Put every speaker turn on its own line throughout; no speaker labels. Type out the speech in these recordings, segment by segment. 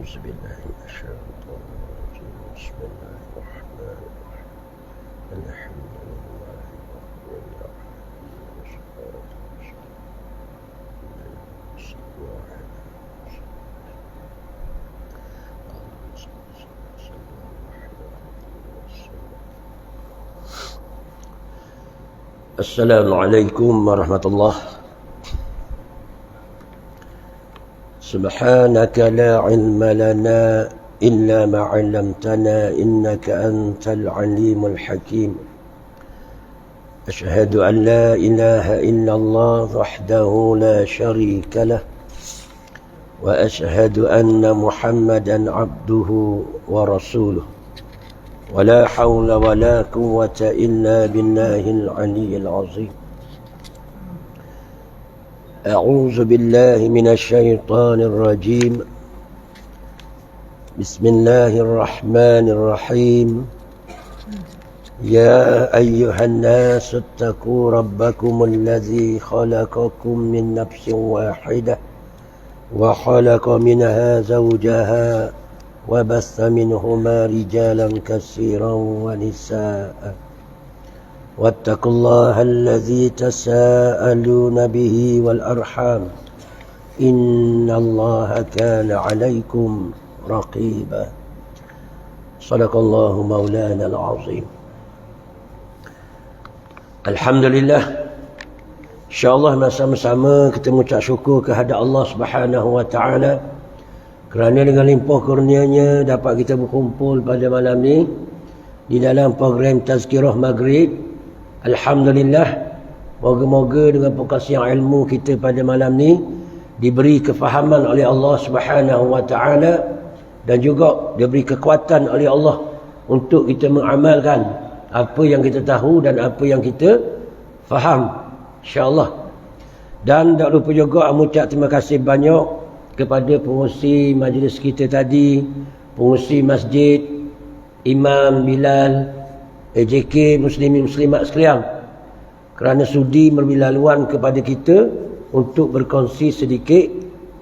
أعوذ بالله من الشيطان الرجيم بسم الله الرحمن الرحيم الحمد لله رب العالمين والصلاة والسلام على سيدنا محمد. السلام عليكم ورحمة الله. سبحانك لا علم لنا إلا ما علمتنا إنك أنت العليم الحكيم. أشهد أن لا إله إلا الله وحده لا شريك له وأشهد أن محمدا عبده ورسوله ولا حول ولا قوة إلا بالله العلي العظيم. أعوذ بالله من الشيطان الرجيم. بسم الله الرحمن الرحيم. يا أيها الناس اتقوا ربكم الذي خلقكم من نفس واحدة وخلق منها زوجها وبث منهما رجالا كثيرا ونساء واتقوا الله الذي تساءلون به والأرحام إن الله كان عليكم رقيبا. صدق الله مولانا العظيم. Alhamdulillah, insyaAllah bersama-sama kita mengucap syukur kehadap Allah Subhanahu wa ta'ala kerana dengan limpah kurnianya dapat kita berkumpul pada malam ni di dalam program Tazkirah Maghrib. Alhamdulillah, moga-moga dengan perkongsian ilmu kita pada malam ni diberi kefahaman oleh Allah Subhanahu wa ta'ala dan juga diberi kekuatan oleh Allah untuk kita mengamalkan apa yang kita tahu dan apa yang kita faham, insya-Allah. Dan tak lupa juga mengucap terima kasih banyak kepada pengurusi majlis kita tadi, pengurusi masjid, Imam Bilal, AJK, muslimin muslimat sekalian, kerana sudi berbilaluan kepada kita untuk berkongsi sedikit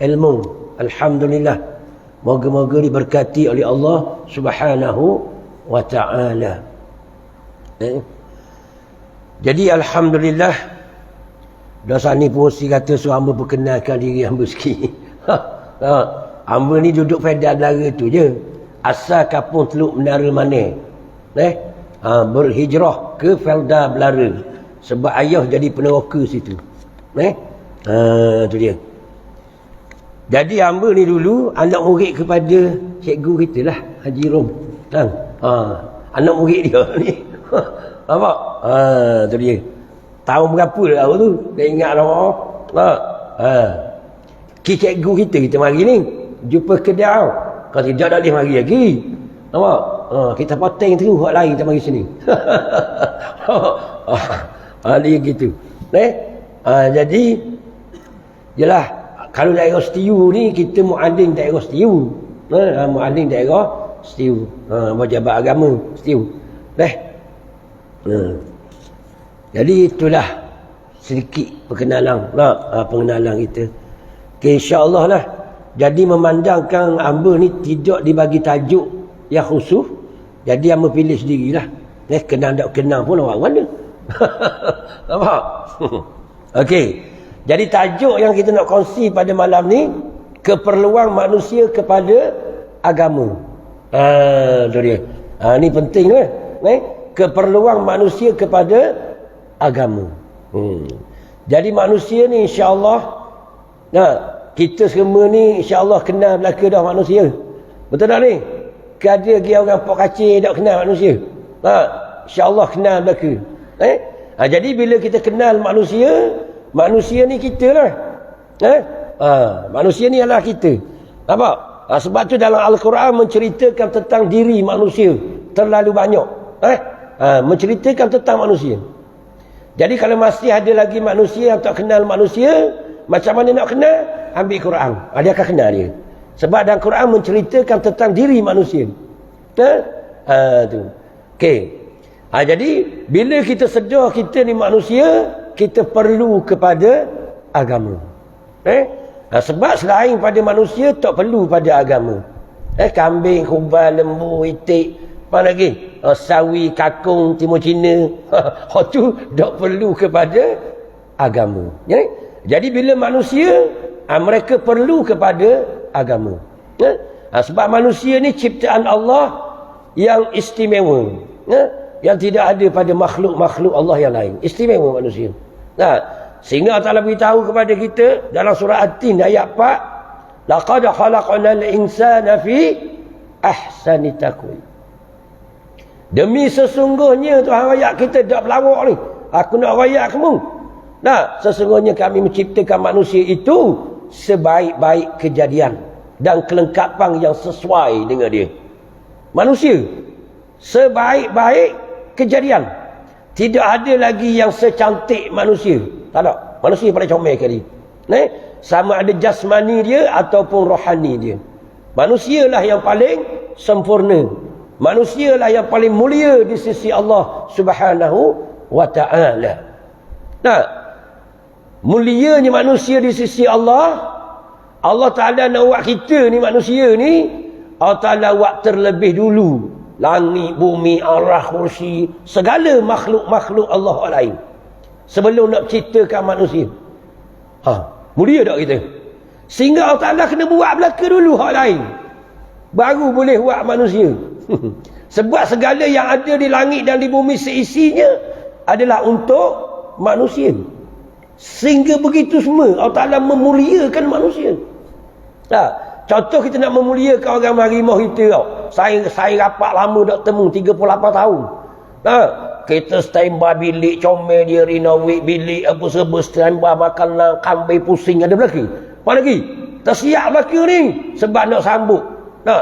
ilmu. Alhamdulillah, moga-moga diberkati oleh Allah Subhanahu wa ta'ala. Jadi alhamdulillah, dosa ni pengurusi kata suruh hamba perkenalkan diri hamba sikit. Hamba ni duduk pada belara tu je, asal kapung Teluk Menara Mana, berhijrah ke Felda Belara sebab ayah jadi peneroka situ. Tu dia. Jadi hamba ni dulu anak murid kepada cikgu kita lah, Haji Rom. Anak murid dia ni. Nampak? Tu dia. Tahun berapa dah tu? Tak ingat dah. Cikgu kita mari ni jumpa ke dia. Kalau tidak tak boleh mari lagi. Nampak? Kita potong terus buat lain kita mari sini. Dia gitu. Jadi jelah, kalau daerah Setiu ni kita muallim daerah Setiu. Muallim daerah Setiu. Pejabat agama Setiu. Jadi itulah sedikit perkenalan pengenalan kita. Okay, insya-Allah lah. Jadi memandangkan hamba ni tidak dibagi tajuk yang khusus, jadi hamba pilih sendirilah. Kenal tak kenal pun orang mana. Nampak? Okey. Jadi tajuk yang kita nak kongsi pada malam ni, keperluan manusia kepada agama. Tu dia. Ni penting lah. Keperluan manusia kepada agama. Jadi manusia ni insya-Allah, kita semua ni insya-Allah kenal belaka dah manusia. Betul tak ni? Ada lagi orang pok kacir tak kenal manusia. Insya-Allah kenal belaka. Jadi bila kita kenal manusia ni kita lah. Manusia ni adalah kita. Nampak? Sebab tu dalam Al-Quran menceritakan tentang diri manusia terlalu banyak. Menceritakan tentang manusia. Jadi kalau masih ada lagi manusia yang tak kenal manusia, macam mana nak kenal? Ambil Quran. Dia akan kenal dia. Sebab dalam Quran menceritakan tentang diri manusia. Tu. Okey. Jadi bila kita sedar kita ni manusia, kita perlu kepada agama. Sebab selain pada manusia tak perlu pada agama. Kambing, kubal, lembu, itik, apa lagi? Sawi, kakung, timur Cina. Tu tak perlu kepada agama. Jadi bila manusia, mereka perlu kepada agama. Sebab manusia ni ciptaan Allah yang istimewa. Yang tidak ada pada makhluk-makhluk Allah yang lain. Istimewa manusia. Sehingga Allah Ta'ala beritahu kepada kita dalam surah At-Tin ayat 4, laqad khalaqnal insana fi ahsani taqwim. Demi sesungguhnya Tuhan ayat kita tak pelawak ni. Aku nak ayat kamu. Sesungguhnya kami menciptakan manusia itu sebaik-baik kejadian dan kelengkapan yang sesuai dengan dia. Manusia sebaik-baik kejadian. Tidak ada lagi yang secantik manusia. Tak ada. Manusia paling comel kali. Sama ada jasmani dia ataupun rohani dia. Manusialah yang paling sempurna. Manusialah yang paling mulia di sisi Allah Subhanahu wa ta'ala. Mulianya manusia di sisi Allah. Allah Ta'ala nak buat kita ni manusia ni, Allah Ta'ala buat terlebih dulu. Langit, bumi, arah, kursi, segala makhluk-makhluk Allah lain. Sebelum nak ciptakan manusia. Mulia tak kita? Sehingga Allah Ta'ala kena buat belaka dulu hak lain. Baru boleh buat manusia. Sebab segala yang ada di langit dan di bumi seisinya adalah untuk manusia. Sehingga begitu semua Allah Ta'ala memuliakan manusia. Contoh kita nak memuliakan orang harimau kita tau. Saya rapat lama tak temu 38 tahun. Kita standby bilik comel dia, renovate bilik apa serba, standby makanan, kambing pusing ada belaka. Apa lagi? Tersiap belaka ni sebab nak sambut.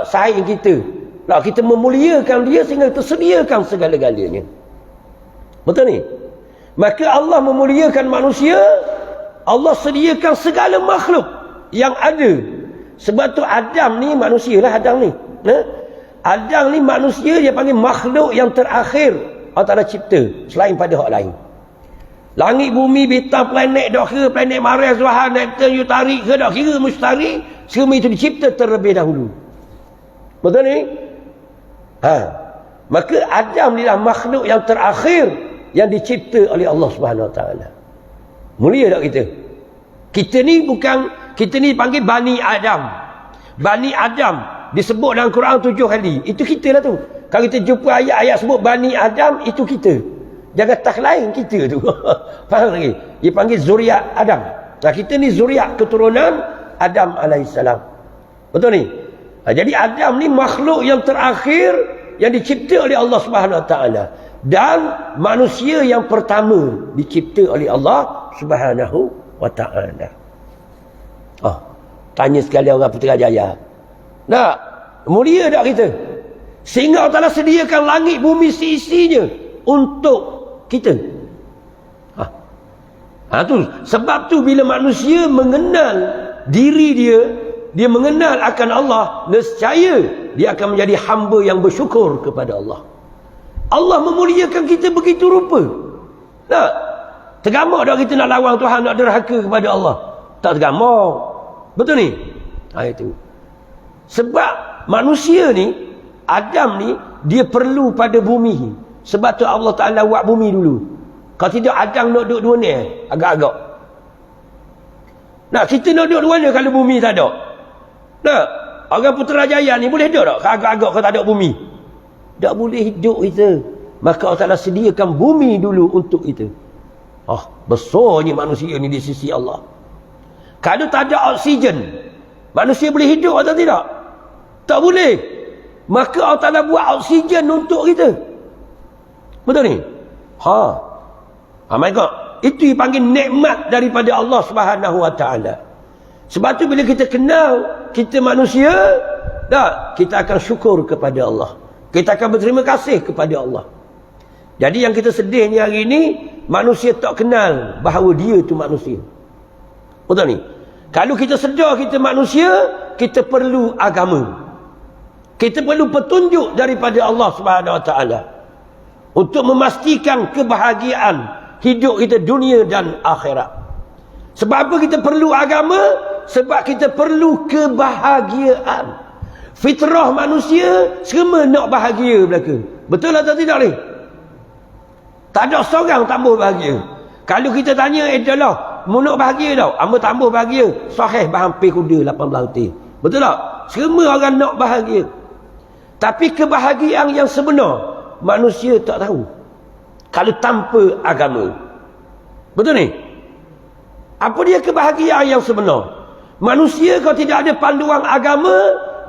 Saing kita. Kita memuliakan dia sehingga tersediakan segala-galanya. Betul ni? Maka Allah memuliakan manusia, Allah sediakan segala makhluk yang ada. Sebab tu Adam ni manusia lah Adam ni. Adam ni manusia dia panggil makhluk yang terakhir Allah Ta'ala cipta selain pada hak lain. Langit, bumi, bintang, planet, dak kira planet Mars, Zuhal, Neptun, Yutari ke dak kira mustari, semua itu dicipta terlebih dahulu. Betul ni? Maka Adam ni lah makhluk yang terakhir yang dicipta oleh Allah Subhanahu Wa Taala. Mulia tak kita? Kita ni panggil Bani Adam. Bani Adam disebut dalam Quran 7 kali. Itu kita lah tu. Kalau kita jumpa ayat-ayat sebut Bani Adam, itu kita. Jangan tak lain kita tu. Faham lagi? Dia panggil zuriat Adam. Kita ni zuriat keturunan Adam alaihissalam. Betul ni? Jadi Adam ni makhluk yang terakhir yang dicipta oleh Allah Subhanahu Wa Taala. Dan manusia yang pertama dicipta oleh Allah Subhanahu Wa Taala. Tanya sekali orang Putrajaya. Mulia tak kita? Sehingga Allah Ta'ala sediakan langit bumi seisinya untuk kita. Tu sebab tu bila manusia mengenal diri dia, dia mengenal akan Allah, nescaya dia akan menjadi hamba yang bersyukur kepada Allah. Allah memuliakan kita begitu rupa. Tergamak tak kita nak lawan Tuhan, nak derhaka kepada Allah? Tak tergamak. Betul ni? Itu. Sebab manusia ni, Adam ni, dia perlu pada bumi. Sebab tu Allah Ta'ala buat bumi dulu. Kalau tidak Adam nak duduk dua ni, agak-agak. Kita nak duduk dua ni kalau bumi tak ada. Orang Putrajaya ni boleh hidup tak? Agak-agak kalau tak ada bumi. Tak boleh hidup kita. Maka Allah Ta'ala sediakan bumi dulu untuk kita. Besarnya manusia ni di sisi Allah. Kalau tak ada oksigen, manusia boleh hidup atau tidak? Tak boleh. Maka Allah Ta'ala buat oksigen untuk kita. Betul ni? My God. Itu dipanggil nikmat daripada Allah Subhanahu Wa Ta'ala. Sebab tu bila kita kenal kita manusia, kita akan syukur kepada Allah. Kita akan berterima kasih kepada Allah. Jadi yang kita sedih ni hari ni, manusia tak kenal bahawa dia tu manusia. Betul ni? Kalau kita sedar kita manusia, kita perlu agama. Kita perlu petunjuk daripada Allah Subhanahu Wa Taala untuk memastikan kebahagiaan hidup kita dunia dan akhirat. Sebab apa kita perlu agama? Sebab kita perlu kebahagiaan. Fitrah manusia semua nak bahagia belaka. Betul atau tidak ni? Tak ada seorang tambah bahagia. Kalau kita tanya adalah mu nak bahagia tau, amba tambah bahagia, sahih hampir kuda 18 hati. Betul tak? Semua orang nak bahagia. Tapi kebahagiaan yang sebenar manusia tak tahu kalau tanpa agama. Betul ni? Apa dia kebahagiaan yang sebenar? Manusia kalau tidak ada panduan agama,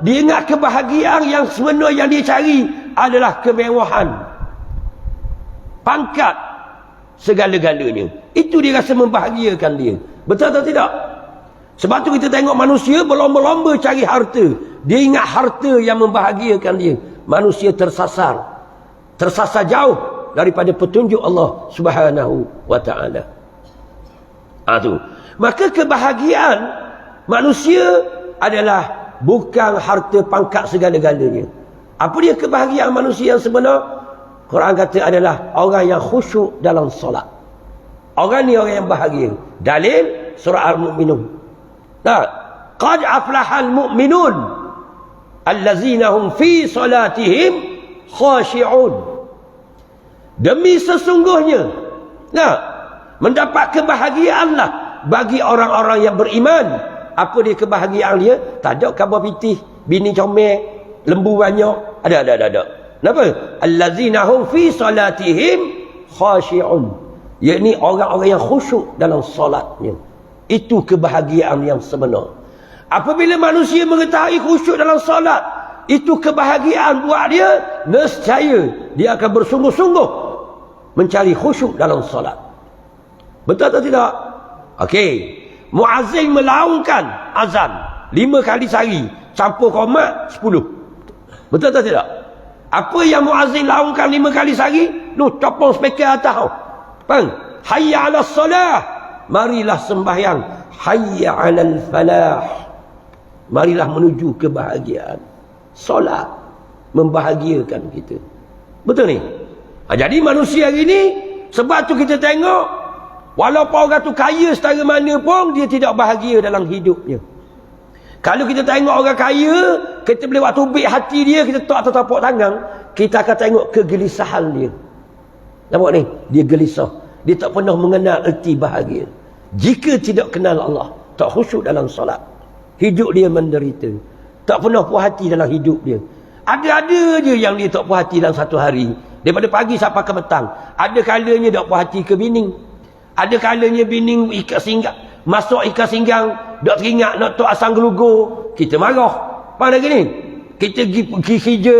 dia ingat kebahagiaan yang sebenar yang dia cari adalah kemewahan, pangkat, segala-galanya. Itu dia rasa membahagiakan dia. Betul atau tidak? Sebab tu kita tengok manusia berlomba-lomba cari harta. Dia ingat harta yang membahagiakan dia. Manusia tersasar jauh daripada petunjuk Allah Subhanahu wa ta'ala. Tu. Maka kebahagiaan manusia adalah bukan harta, pangkat, segala-galanya. Apa dia kebahagiaan manusia yang sebenar? Quran kata adalah orang yang khusyuk dalam solat. Orang ni orang yang bahagia. Dalil surah Al-Mu'minun. Qad aflahal mu'minun allazina hum fi salatihim khashi'un. Demi sesungguhnya mendapat kebahagiaanlah bagi orang-orang yang beriman. Apa dia kebahagiaan dia? Tak ada khabar pitih, bini comel, lembu banyak. Ada. Kenapa? Allazina hum fi salatihim khashi'un. Yakni orang-orang yang khusyuk dalam solatnya. Itu kebahagiaan yang sebenar. Apabila manusia mengetahui khusyuk dalam solat, itu kebahagiaan buat dia, nescaya dia akan bersungguh-sungguh mencari khusyuk dalam solat. Betul atau tidak? Okey. Muazzin melaungkan azan 5 kali sehari, campur qomat 10. Betul atau tidak? Apa yang muazzin laungkan 5 kali sehari? Copong speaker atas. Faham? Hayya 'alas solah. Marilah sembahyang. Hayya 'alal falah. Marilah menuju kebahagiaan. Solat membahagiakan kita. Betul ni? Jadi manusia hari ni, sebab tu kita tengok, walaupun orang tu kaya setara mana pun, dia tidak bahagia dalam hidupnya. Kalau kita tengok orang kaya, kita boleh waktu ubik hati dia, kita tak tapak tangan, kita akan tengok kegelisahan dia. Nampak ni? Dia gelisah. Dia tak pernah mengenal erti bahagia. Jika tidak kenal Allah, tak khusyuk dalam solat, hidup dia menderita. Tak pernah puas hati dalam hidup dia. Ada-ada je yang dia tak puas hati dalam satu hari. Daripada pagi sampai ke petang. Ada kalanya tak puas hati ke bining. Ada kalanya bining ikat singgang, masuk ikat singgang, tak teringat nak tok asang gelugur, kita marah. Faham lagi ni? Kita pergi kerja,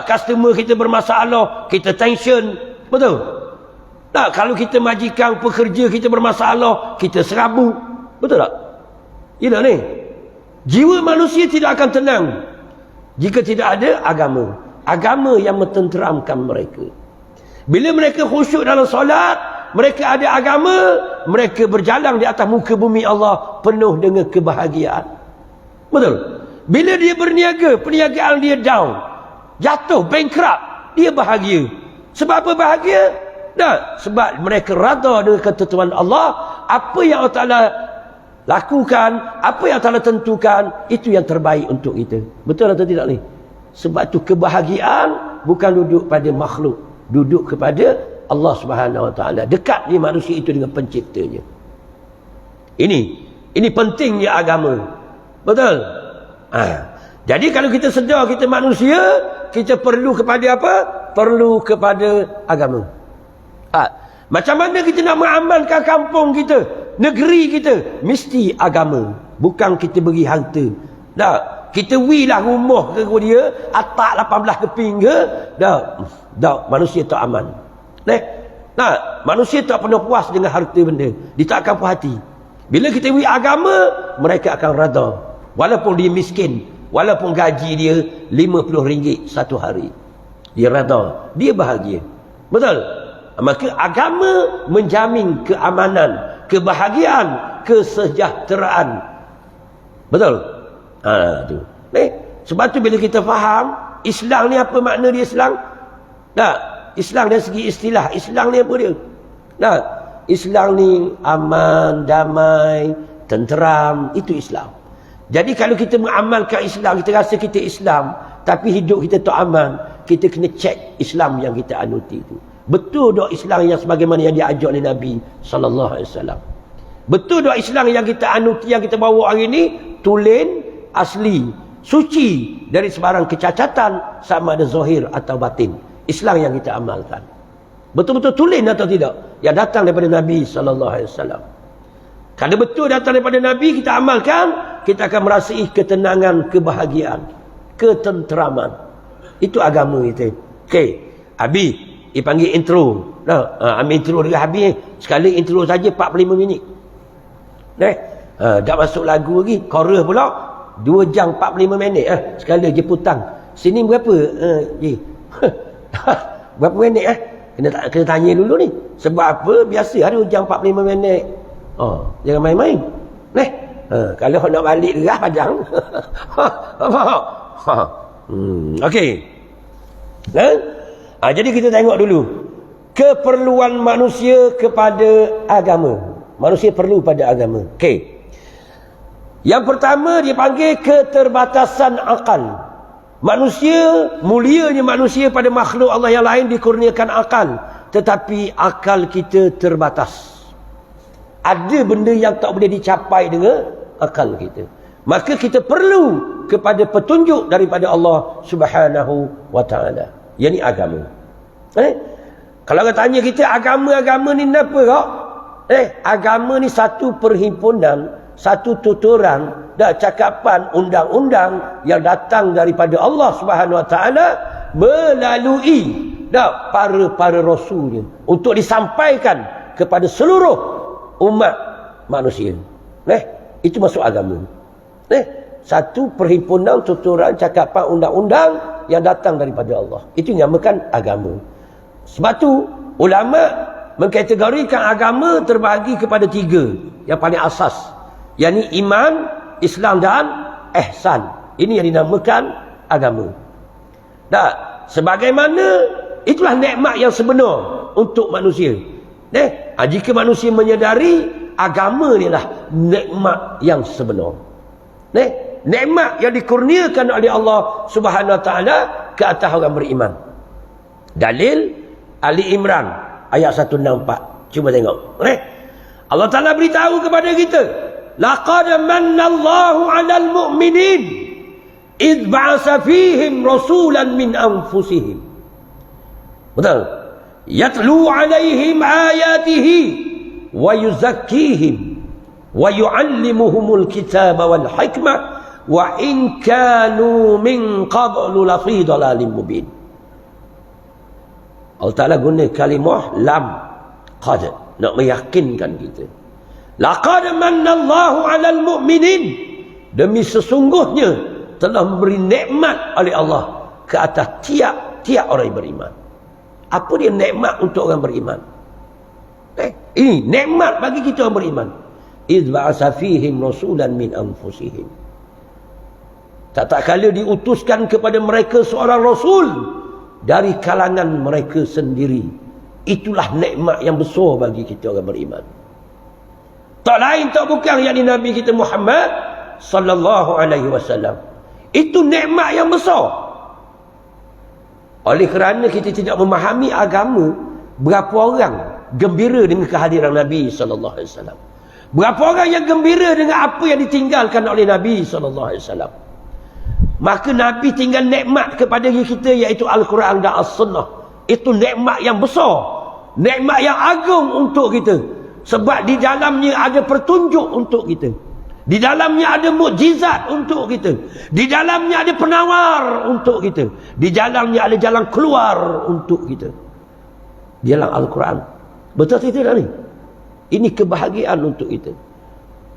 customer kita bermasalah, kita tension. Betul? Kalau kita majikan pekerja kita bermasalah, kita serabut. Betul tak? Yalah ni. Jiwa manusia tidak akan tenang jika tidak ada agama. Agama yang mententeramkan mereka. Bila mereka khusyuk dalam solat, mereka ada agama, mereka berjalan di atas muka bumi Allah penuh dengan kebahagiaan. Betul? Bila dia berniaga, perniagaan dia down, jatuh, bankrupt, dia bahagia. Sebab apa bahagia? Sebab mereka rada dengan ketentuan Allah. Apa yang Allah Ta'ala lakukan, apa yang Allah Ta'ala tentukan, itu yang terbaik untuk kita. Betul atau tidak ni? Sebab tu kebahagiaan bukan duduk pada makhluk, duduk kepada Allah Subhanahu Wa Ta'ala. Dekat dia manusia itu dengan penciptanya. Ini pentingnya agama. Betul? Jadi kalau kita sedar kita manusia, kita perlu kepada apa? Perlu kepada agama. Macam mana kita nak mengamankan kampung kita, negeri kita? Mesti agama. Bukan kita beri harta. Kita wilah rumah ke dia, atak 18 keping ke, manusia tak aman. Manusia tak pernah puas dengan harta benda. Dia tak akan puas hati. Bila kita beri agama, mereka akan rada. Walaupun dia miskin, walaupun gaji dia RM50 satu hari, dia rada, dia bahagia. Betul? Maka agama menjamin keamanan, kebahagiaan, kesejahteraan. Betul? Tu. Sebab tu bila kita faham Islam ni, apa makna dia Islam? Islam dari segi istilah, Islam ni apa dia? Islam ni aman, damai, tenteram, itu Islam. Jadi kalau kita mengamalkan Islam, kita rasa kita Islam, tapi hidup kita tak aman, kita kena cek Islam yang kita anuti itu. Betul tak Islam yang sebagaimana yang diajar oleh Nabi SAW? Betul tak Islam yang kita anuti, yang kita bawa hari ini, tulen, asli, suci dari sebarang kecacatan, sama ada zahir atau batin. Islam yang kita amalkan. Betul-betul tulen atau tidak? Yang datang daripada Nabi SAW. Kalau betul datang daripada Nabi, kita amalkan, kita akan merasai ketenangan, kebahagiaan, ketenteraman. Itu agama kita. Okey, habis dipanggil intro. Nah, ambil intro dengan habis. Sekali intro saja 45 minit. Dah masuk lagu lagi, chorus pula 2 jam 45 minit. Sekali je putang. Sini berapa? Berapa minit? Kena tanya dulu ni. Sebab apa? Biasa ada 2 jam 45 minit. Jangan main-main. Kalau nak balik gerah padang. Okey. Jadi kita tengok dulu keperluan manusia kepada agama. Manusia perlu pada agama. Okey. Yang pertama dia panggil keterbatasan akal. Manusia, mulianya manusia pada makhluk Allah yang lain dikurniakan akal, tetapi akal kita terbatas. Ada benda yang tak boleh dicapai dengan akal kita. Maka kita perlu kepada petunjuk daripada Allah Subhanahu wa taala. Yang ni agama. Kalau orang tanya kita agama ni apa kak? Agama ni satu perhimpunan, satu tuturan dan cakapan undang-undang yang datang daripada Allah Subhanahu wa taala melalui para rasulnya untuk disampaikan kepada seluruh umat manusia. Itu masuk agama. Satu perhimpunan, tuturan, cakapan, undang-undang yang datang daripada Allah. Itu dinamakan agama. Sebab tu ulama mengkategorikan agama terbahagi kepada 3 yang paling asas. Yakni iman, Islam dan ihsan. Ini yang dinamakan agama. Sebagaimana itulah nikmat yang sebenar untuk manusia. Jika manusia menyedari agama inilah nikmat yang sebenar. Nikmat yang dikurniakan oleh Allah Subhanahu wa taala ke atas orang beriman. Dalil Ali Imran ayat 164. Cuba tengok. Allah Taala beritahu kepada kita, laqad mannallahu 'alal mu'minin id ba'atsa fihim rasulan min anfusihim. Betul? Yatlu 'alaihim ayatihi wa yuzakkihim wa yu'allimuhumul kitaba wal hikmah wa in kanu min qablu lafi dhalalin mubin. Allah Ta'ala guna kalimah lam qad nak meyakinkan kita. Laqad mannallahu 'alal mu'minin, demi sesungguhnya telah memberi nikmat oleh Allah ke atas tiap-tiap orang yang beriman. Apa dia nikmat untuk orang beriman? Ini nikmat bagi kita orang beriman. Idz ba'atsa fihim rasulan min anfusihim. Tak kala diutuskan kepada mereka seorang rasul dari kalangan mereka sendiri. Itulah nikmat yang besar bagi kita orang beriman. Tak lain tak bukan yakni Nabi kita Muhammad sallallahu alaihi wasallam. Itu nikmat yang besar. Oleh kerana kita tidak memahami agama, berapa orang gembira dengan kehadiran Nabi sallallahu alaihi wasallam? Berapa orang yang gembira dengan apa yang ditinggalkan oleh Nabi sallallahu alaihi wasallam? Maka Nabi tinggal nikmat kepada kita, iaitu Al-Quran dan As-Sunnah. Itu nikmat yang besar, nikmat yang agung untuk kita. Sebab di dalamnya ada petunjuk untuk kita. Di dalamnya ada mukjizat untuk kita. Di dalamnya ada penawar untuk kita. Di dalamnya ada jalan keluar untuk kita. Di dalam Al-Quran. Betul tidak ni? Ini kebahagiaan untuk kita.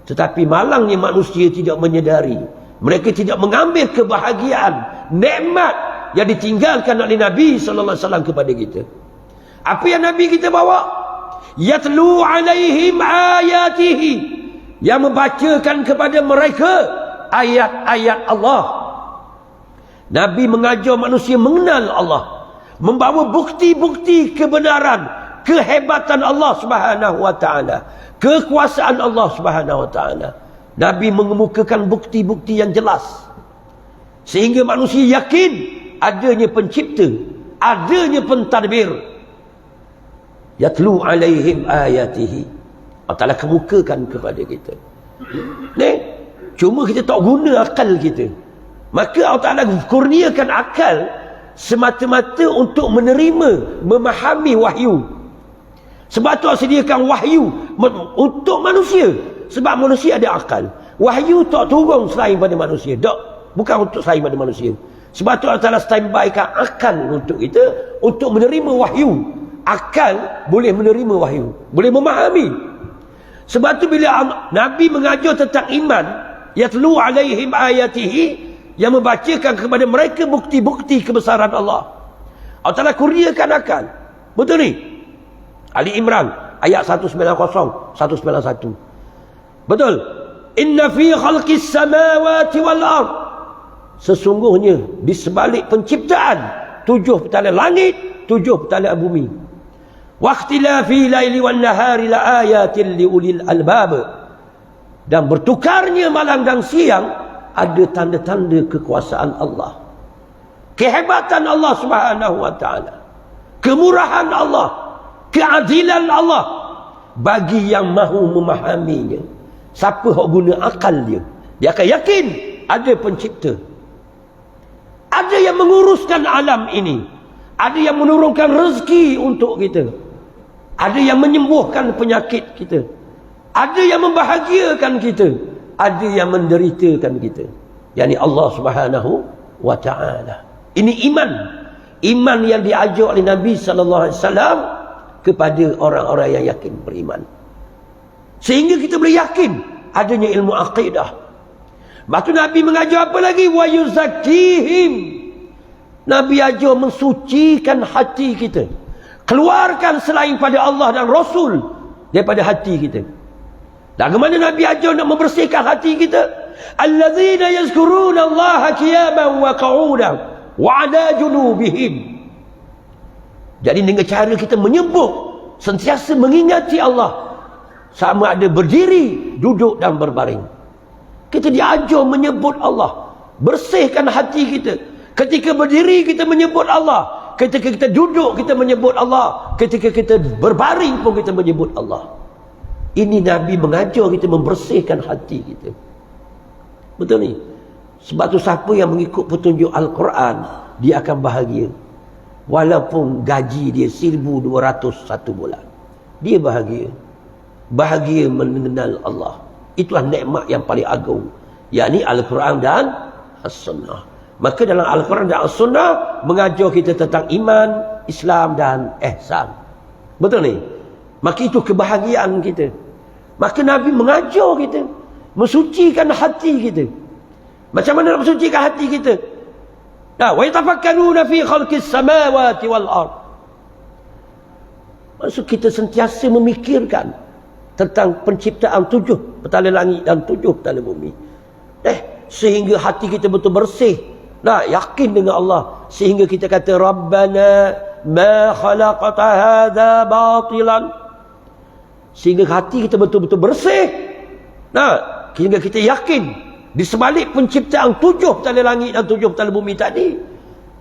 Tetapi malangnya manusia tidak menyedari. Mereka tidak mengambil kebahagiaan, nikmat yang ditinggalkan oleh Nabi sallallahu alaihi wasallam kepada kita. Apa yang Nabi kita bawa? Yatlu alaihim ayatihi, yang membacakan kepada mereka ayat-ayat Allah. Nabi mengajar manusia mengenal Allah, membawa bukti-bukti kebenaran, kehebatan Allah Subhanahu wa taala, kekuasaan Allah Subhanahu wa taala. Nabi mengemukakan bukti-bukti yang jelas sehingga manusia yakin adanya pencipta, adanya pentadbir. Yatlu alaihim ayatihi. Allah Ta'ala kemukakan kepada kita. Ni, cuma kita tak guna akal kita. Maka Allah Ta'ala kurniakan akal semata-mata untuk menerima, memahami wahyu. Sebab tu Allah sediakan wahyu untuk manusia. Sebab manusia ada akal. Wahyu tak turun selain pada manusia. Tak. Bukan untuk selain pada manusia. Sebab tu Allah Ta'ala standbykan akal untuk kita, untuk menerima wahyu. Akal boleh menerima wahyu, boleh memahami. Sebab tu bila Nabi mengajar tentang iman, yatlu alaihim ayatihi, yang membacakan kepada mereka bukti-bukti kebesaran Allah. Allah Ta'ala kurniakan akal. Betul ni? Ali Imran ayat 190, 191. Betul. Inna fi khalqis samawati wal ard. Sesungguhnya di sebalik penciptaan 7 petala langit, 7 petala bumi. Wa ikhtilafi laili wan nahari la ayatin li ulil albab. Dan bertukarnya malam dan siang ada tanda-tanda kekuasaan Allah. Kehebatan Allah Subhanahu wa taala. Kemurahan Allah, keadilan Allah bagi yang mahu memahaminya. Siapa yang guna akal dia, dia akan yakin ada pencipta. Ada yang menguruskan alam ini. Ada yang menurunkan rezeki untuk kita. Ada yang menyembuhkan penyakit kita. Ada yang membahagiakan kita. Ada yang menderitakan kita. Yani Allah Subhanahu wa ta'ala. Ini iman. Iman yang diajar oleh Nabi SAW kepada orang-orang yang yakin beriman. Sehingga kita boleh yakin adanya ilmu aqidah. Lepas tu Nabi mengajar apa lagi? Wa yuzakkihim. Nabi ajar mensucikan hati kita. Keluarkan selain pada Allah dan Rasul daripada hati kita. Dan bagaimana Nabi ajar nak membersihkan hati kita? Allazina yazkuruna Allah qiyaman wa qu'udan wa 'ala junubihim. Jadi dengan cara kita menyebut, sentiasa mengingati Allah, sama ada berdiri, duduk dan berbaring. Kita diajar menyebut Allah, bersihkan hati kita. Ketika berdiri kita menyebut Allah, ketika kita duduk kita menyebut Allah, ketika kita berbaring pun kita menyebut Allah. Ini Nabi mengajar kita membersihkan hati kita. Betul ni? Sebab tu siapa yang mengikut petunjuk Al-Quran, dia akan bahagia. Walaupun gaji dia 1,200 satu bulan, dia bahagia. Bahagia mengenal Allah. Itulah nikmat yang paling agung, yakni Al-Quran dan As-Sunnah. Maka dalam Al-Quran dan As-Sunnah mengajar kita tentang iman, Islam dan ihsan. Betul ni? Maka itu kebahagiaan kita. Maka Nabi mengajar kita mensucikan hati kita. Macam mana nak mensucikan hati kita? Nah, wa yatafakkaruna fi khalqis samawati wal ard. Maksud kita sentiasa memikirkan tentang penciptaan 7 petala langit dan 7 petala bumi. Sehingga hati kita betul bersih. Nah, yakin dengan Allah. Sehingga kita kata, Rabbana ma khalaqata hadha batilan. Sehingga hati kita betul-betul bersih. Nah, sehingga kita yakin di sebalik penciptaan 7 petala langit dan 7 petala bumi tadi,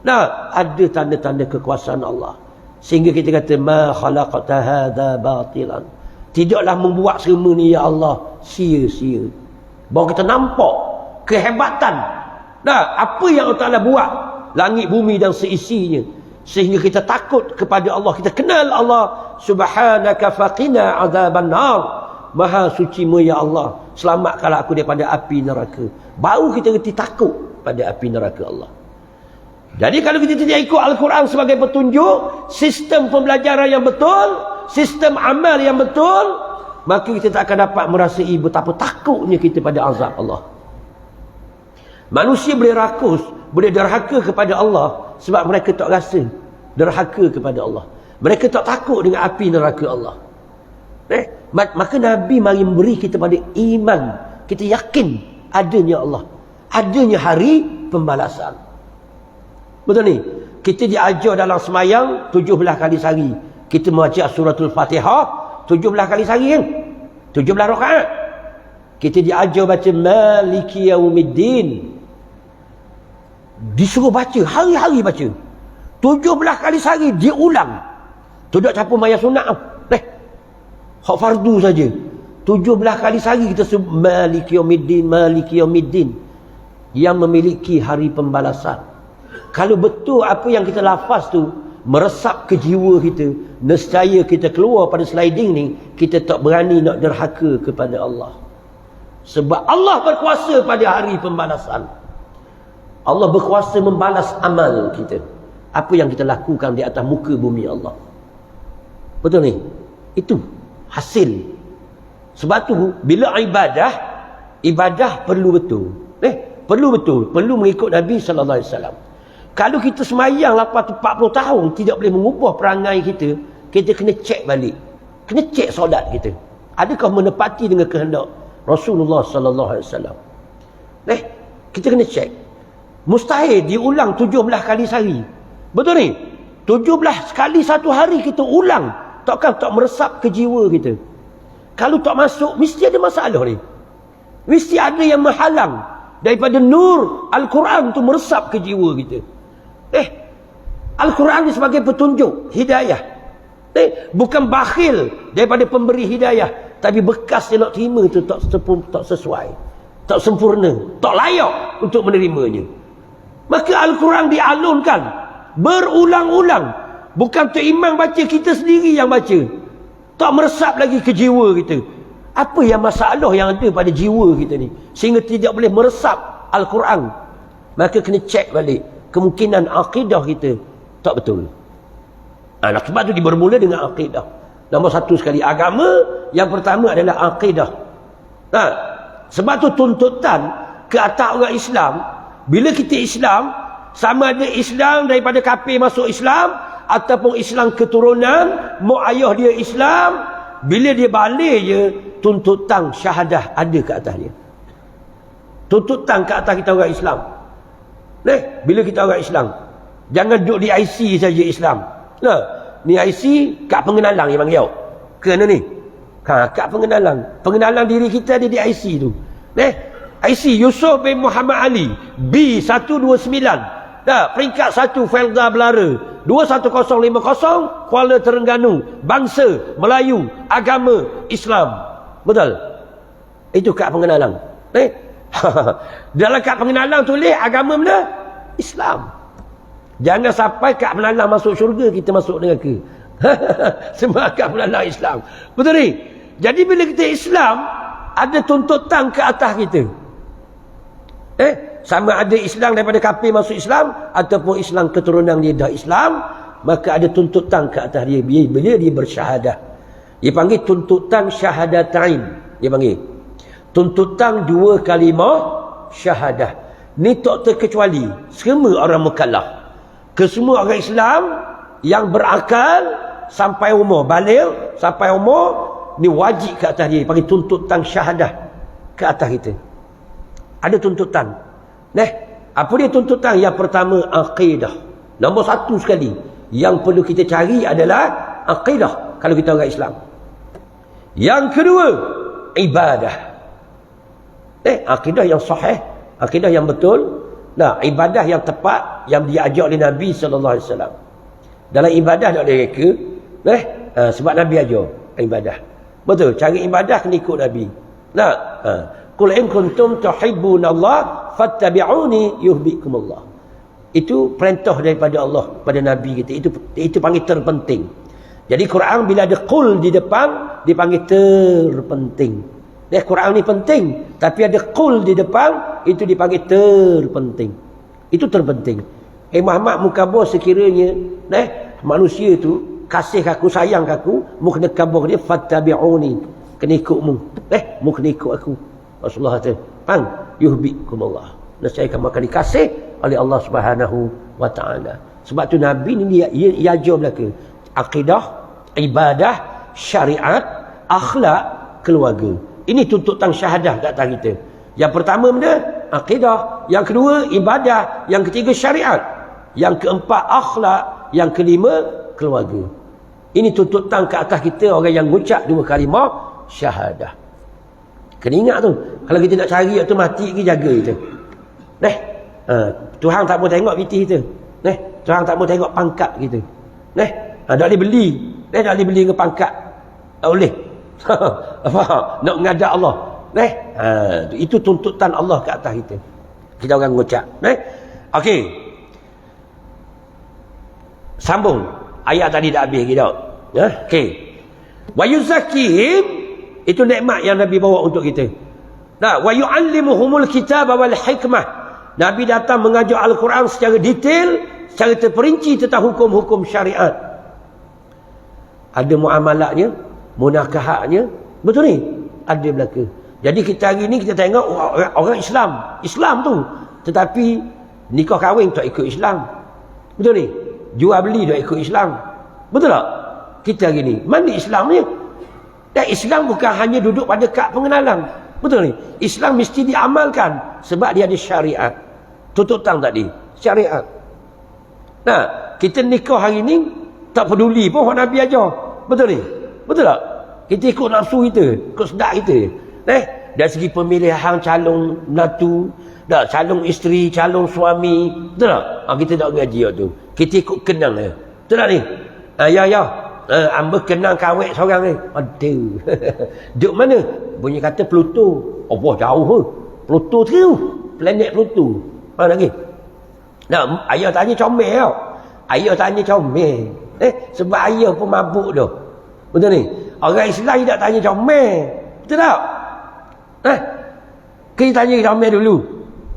nah, ada tanda-tanda kekuasaan Allah. Sehingga kita kata, ma khalaqata hadha batilan. Tidaklah membuat semua ni ya Allah sia-sia. Bahawa kita nampak kehebatan. Nah, apa yang Allah Ta'ala buat, langit bumi dan seisinya, sehingga kita takut kepada Allah, kita kenal Allah. Subhanaka faqina azaban nar. Maha suci-Mu ya Allah, selamatkanlah aku daripada api neraka. Baru kita reti takut pada api neraka Allah. Jadi kalau kita tidak ikut Al-Quran sebagai petunjuk, sistem pembelajaran yang betul, sistem amal yang betul, maka kita tak akan dapat merasai betapa takutnya kita pada azab Allah. Manusia boleh rakus, boleh derhaka kepada Allah sebab mereka tak rasa derhaka kepada Allah. Mereka tak takut dengan api neraka Allah. Maka Nabi mari memberi kita pada iman. Kita yakin adanya Allah, adanya hari pembalasan. Betul ni? Kita diajar dalam semayang 17 kali sehari. Kita membaca suratul Fatihah 17 kali sehari kan? 17 rakaat. Kita diajar baca Maliki Yaumiddin. Disuruh baca, hari-hari baca. 17 kali sehari diulang. Tu tak campur maya sunat tau. Hak fardu saja. 17 kali sehari kita sebut Maliki Yaumiddin, Maliki Yaumiddin. Yang memiliki hari pembalasan. Kalau betul apa yang kita lafaz tu meresap ke jiwa kita, nescaya kita keluar pada sliding ni, kita tak berani nak derhaka kepada Allah. Sebab Allah berkuasa pada hari pembalasan. Allah berkuasa membalas amal kita. Apa yang kita lakukan di atas muka bumi Allah. Betul ni? Itu hasil. Sebab tu bila ibadah perlu betul. Perlu betul, perlu mengikut Nabi sallallahu alaihi wasallam. Kalau kita semayang lepas 40 tahun tidak boleh mengubah perangai kita, kita kena cek balik. Kena cek solat kita. Adakah menepati dengan kehendak Rasulullah sallallahu alaihi wasallam? Kita kena cek. Mustahil diulang 17 kali sehari. Betul ni? 17 kali satu hari kita ulang, takkan tak meresap ke jiwa kita. Kalau tak masuk, mesti ada masalah ni. Mesti ada yang menghalang daripada nur Al-Quran tu meresap ke jiwa kita. Al-Quran ni sebagai petunjuk hidayah. Bukan bakhil daripada pemberi hidayah, tapi bekas dia nak terima tu tak sesuai, tak sempurna, tak layak untuk menerimanya. Maka Al-Quran dialunkan berulang-ulang. Bukan Tok Imam baca, kita sendiri yang baca. Tak meresap lagi ke jiwa kita. Apa yang masalah yang ada pada jiwa kita ni sehingga tidak boleh meresap Al-Quran? Maka kena cek balik. Kemungkinan akidah kita tak betul. Sebab tu bermula dengan akidah. Nombor satu sekali agama, yang pertama adalah akidah. Sebab tu tuntutan ke atas orang Islam, bila kita Islam, sama ada Islam daripada kafir masuk Islam ataupun Islam keturunan, mak ayah dia Islam, bila dia balik je, tuntutan syahadah ada ke atas dia. Tuntutan ke atas kita orang Islam. Bila kita orang Islam, jangan duduk di IC saja Islam. Ni IC kad pengenalan yang panggil. Kena ni. Kad pengenalan. Pengenalan diri kita ada di IC tu. IC Yusof bin Muhammad Ali B129. Peringkat 1 Felda Belara 21050 Kuala Terengganu, bangsa Melayu, agama Islam. Betul? Itu kad pengenalan. Dalam kad pengenalan tulis agama mana? Islam. Jangan sampai kad pengenalan masuk syurga, kita masuk neraka. Semua kad pengenalan Islam. Betul ni? Jadi bila kita Islam, ada tuntutan ke atas kita. Sama ada Islam daripada kafir masuk Islam ataupun Islam keturunan dia dah Islam, maka ada tuntutan ke atas dia bila dia bersyahadah. Dia panggil tuntutan syahadatain. Dia panggil tuntutan dua kalimah syahadah. Ni tak terkecuali semua orang mukallaf. Kesemua orang Islam yang berakal sampai umur baligh, sampai umur, ni wajib ke atas dia. Panggil tuntutan syahadah ke atas kita. Ada tuntutan. Apa dia tuntutan? Yang pertama akidah. Nombor satu sekali yang perlu kita cari adalah akidah kalau kita orang Islam. Yang kedua, ibadah. Akidah yang sahih, akidah yang betul. Ibadah yang tepat yang diajar oleh Nabi sallallahu alaihi wasallam. Dalam ibadah tak ada reka. Sebab Nabi ajar ibadah. Betul, cari ibadah kena ikut Nabi. Qul in kuntum tuhibbunallaha fattabi'uni yuhibbukumullah. Itu perintah daripada Allah pada Nabi kita. Itu panggil terpenting. Jadi Quran bila ada qul di depan dipanggil terpenting. Quran ni penting, tapi ada qul di depan itu dipanggil terpenting. Itu terpenting. Muhammad mukabur sekiranya manusia tu kasih aku, sayang aku, mu kena kabur dia fattabi'uni. Kena ikutmu. Mu kena ikut aku. Rasulullah kata, yuhibbukumullah. Nescaya kamu akan dikasih oleh Allah Subhanahu wa taala. Sebab tu Nabi ni dia ajar belaka akidah, ibadah, syariat, akhlak, keluarga. Ini tuntutan syahadah kat atas kita. Yang pertama benda akidah, yang kedua ibadah, yang ketiga syariat, yang keempat akhlak, yang kelima keluarga. Ini tuntutan ke atas kita orang yang mengucap dua kalimah syahadah. Kena ingat tu. Kalau kita nak cari waktu mati kita jaga kita. Tuhan tak mau tengok piti kita. Tuhan tak mau tengok pangkat kita. Tak boleh beli. Tak boleh beli dengan pangkat. Tak boleh. Nak mengadap Allah. Itu tuntutan Allah ke atas kita. Kita orang ngucap. Okey. Sambung. Ayat tadi dah habis kita. Okey. Wa yuzakkihim, itu nikmat yang Nabi bawa untuk kita. Wa yu'allimuhumul kitaba wal hikmah. Nabi datang mengajar Al-Quran secara detail, secara terperinci tentang hukum-hukum syariat. Ada muamalatnya, munakahatnya. Betul ni? Ada belaka. Jadi kita hari ni kita tengok orang Islam tu, tetapi nikah kahwin tak ikut Islam. Betul ni? Jual beli tak ikut Islam. Betul tak? Kita hari ni mana Islamnya? Dan Islam bukan hanya duduk pada kad pengenalan. Betul ni? Islam mesti diamalkan sebab dia ada syariat. Tuntutan tadi, syariat. Kita nikah hari ni tak peduli pun orang Nabi ajar. Betul ni? Betul tak? Kita ikut nafsu kita, ikut sedak kita. Dari segi pemilihan calon menantu, calon isteri, calon suami, betul tak? Kita tak ngaji tu. Kita ikut kenang dia. Betul tak ni? Ya. Amba kenang kawet seorang ni. Aduh. Duk mana? Bunyi kata Pluto. Allah jauh ke? Pluto tu. Planet Pluto. Mana lagi? Ayah tanya comel tau. Ayah tanya comel. Sebab ayah pun mabuk tu. Betul ni? Orang Islam tidak tanya comel. Betul tak? Kita tanya comel dulu.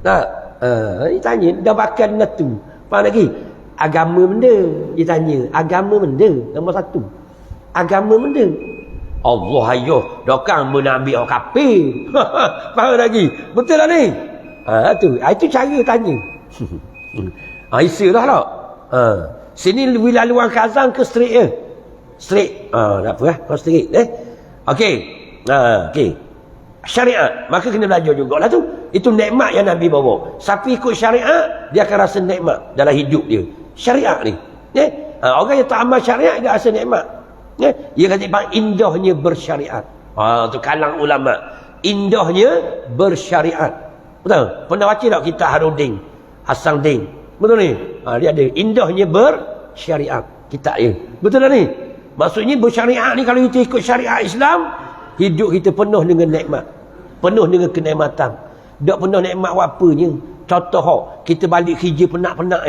Dia tanya. Dah bakal natu. Faham lagi? Agama benda. Dia tanya. Agama benda. Nombor satu. Agama benda. Allah ayuh. Dokang menambil orang kafir. Faham lagi? Betul tak ni? Itu cara tanya. Isa dah tak? Sini laluan Kazan ke straight je? Straight. Tak apa lah. Kau straight. Okey. Okey. Syariat. Maka kena belajar jugalah tu. Itu nikmat yang Nabi bawa. Siapa ikut syariat, dia akan rasa nikmat dalam hidup dia. Syariat ni. Orang yang tak amal syariat, dia rasa nikmat. Dia kata indahnya bersyariat. Tu kalang ulama. Indahnya bersyariat. Betul? Pernah baca tak kitab Harudin? Hasan Din. Betul ni? Dia ada indahnya bersyariat. Kitab dia. Betul tak ni? Maksudnya bersyariat ni, kalau kita ikut syariat Islam, hidup kita penuh dengan nikmat. Penuh dengan kenikmatan. Tak penuh nikmat apanya. Contoh, kita balik kerja penat-penat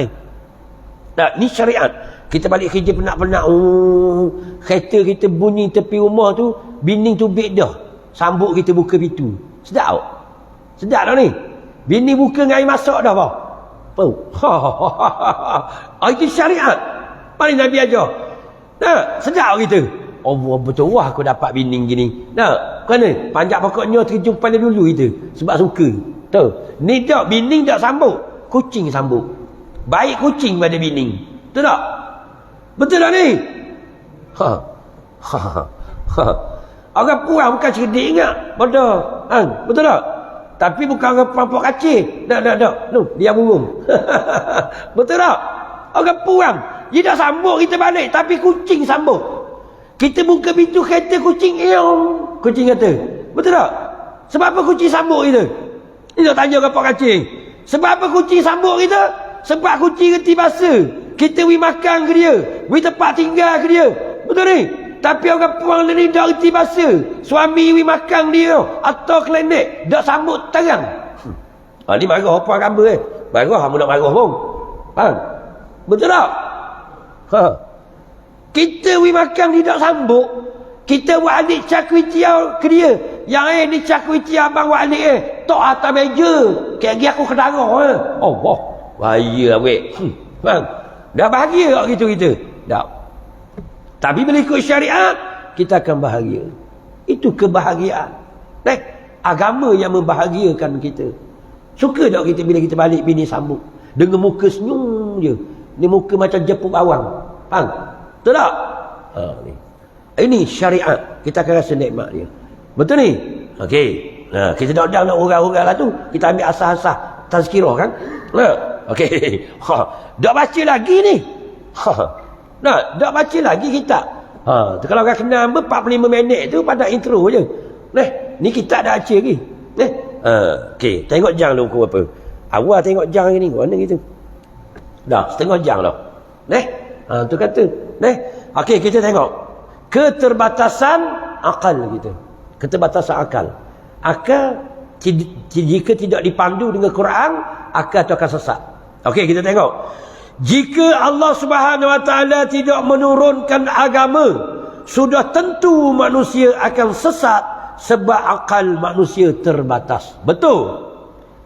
ni syariat. Kita balik kerja penat-penat. Kereta kita bunyi tepi rumah tu, bini tu beg dah. Sambut kita buka pintu. Sedap tak? Sedap tak ni? Bini buka dengan air masak dah apa? Itu syariat. Paling Nabi ajar. Sedap kita. Allah betul wah aku dapat bini gini. Kerana panjat pokoknya terjun pada dulu kita. Sebab suka. Tahu? Ni tak bini tak sambut. Kucing sambut. Baik kucing pada bini. Betul tak? Betul tak ni? Orang puan bukan cerdik ingat. Betul tak? Tapi bukan orang perampok kacir. Tak. Dia burung. Betul tak? Orang puan. Dia tak sambut kita balik. Tapi kucing sambut. Kita buka pintu kereta kucing. Kucing kata. Betul tak? Sebab apa kucing sambut kita? Dia tak tanya orang perampok kacir. Sebab apa kucing sambut kita? Sebab kucing reti bahasa. Kita pergi makan ke dia. Pergi tempat tinggal ke dia. Betul ni? Tapi orang puang ni tak reti bahasa. Suami pergi makan dia. Atau klinik. Tak sambut terang. Ni marah puang gambar Marah kamu nak marah pun. Faham? Betul tak? Kita pergi makan dia tak sambut. Kita buat adik cakwitia ke dia. Yang ni cakwitia abang buat adik tok atas meja. Kaya aku kedarah Allah. Bahaya awek. Faham? Dah bahagia tak gitu kita? Tak. Tapi bila ikut syariat, kita akan bahagia. Itu kebahagiaan. Agama yang membahagiakan kita. Suka tak kita bila kita balik bini sambut? Dengan muka senyum je. Ni muka macam jepuk bawang. Faham? Betul tak? Ini syariat. Kita akan rasa nikmat dia. Betul ni? Okey. Kita tak nak urang-urang lah tu. Kita ambil asas-asas tazkirah kan? Okey. Tak baca lagi ni. Tak baca lagi kita. Kalau orang kenal 45 minit tu pada intro je. Ni kita ada baca lagi. Okey, tengok jang lu ukur apa. Awal tengok jang ni mana gitu. Dah, setengah jang dah. Tu kata. Okey, kita tengok. Keterbatasan akal kita. Keterbatasan akal. Akal jika tidak dipandu dengan Quran, akal itu akan sesat. Okey, kita tengok. Jika Allah Subhanahu Wa Taala tidak menurunkan agama, sudah tentu manusia akan sesat sebab akal manusia terbatas. Betul.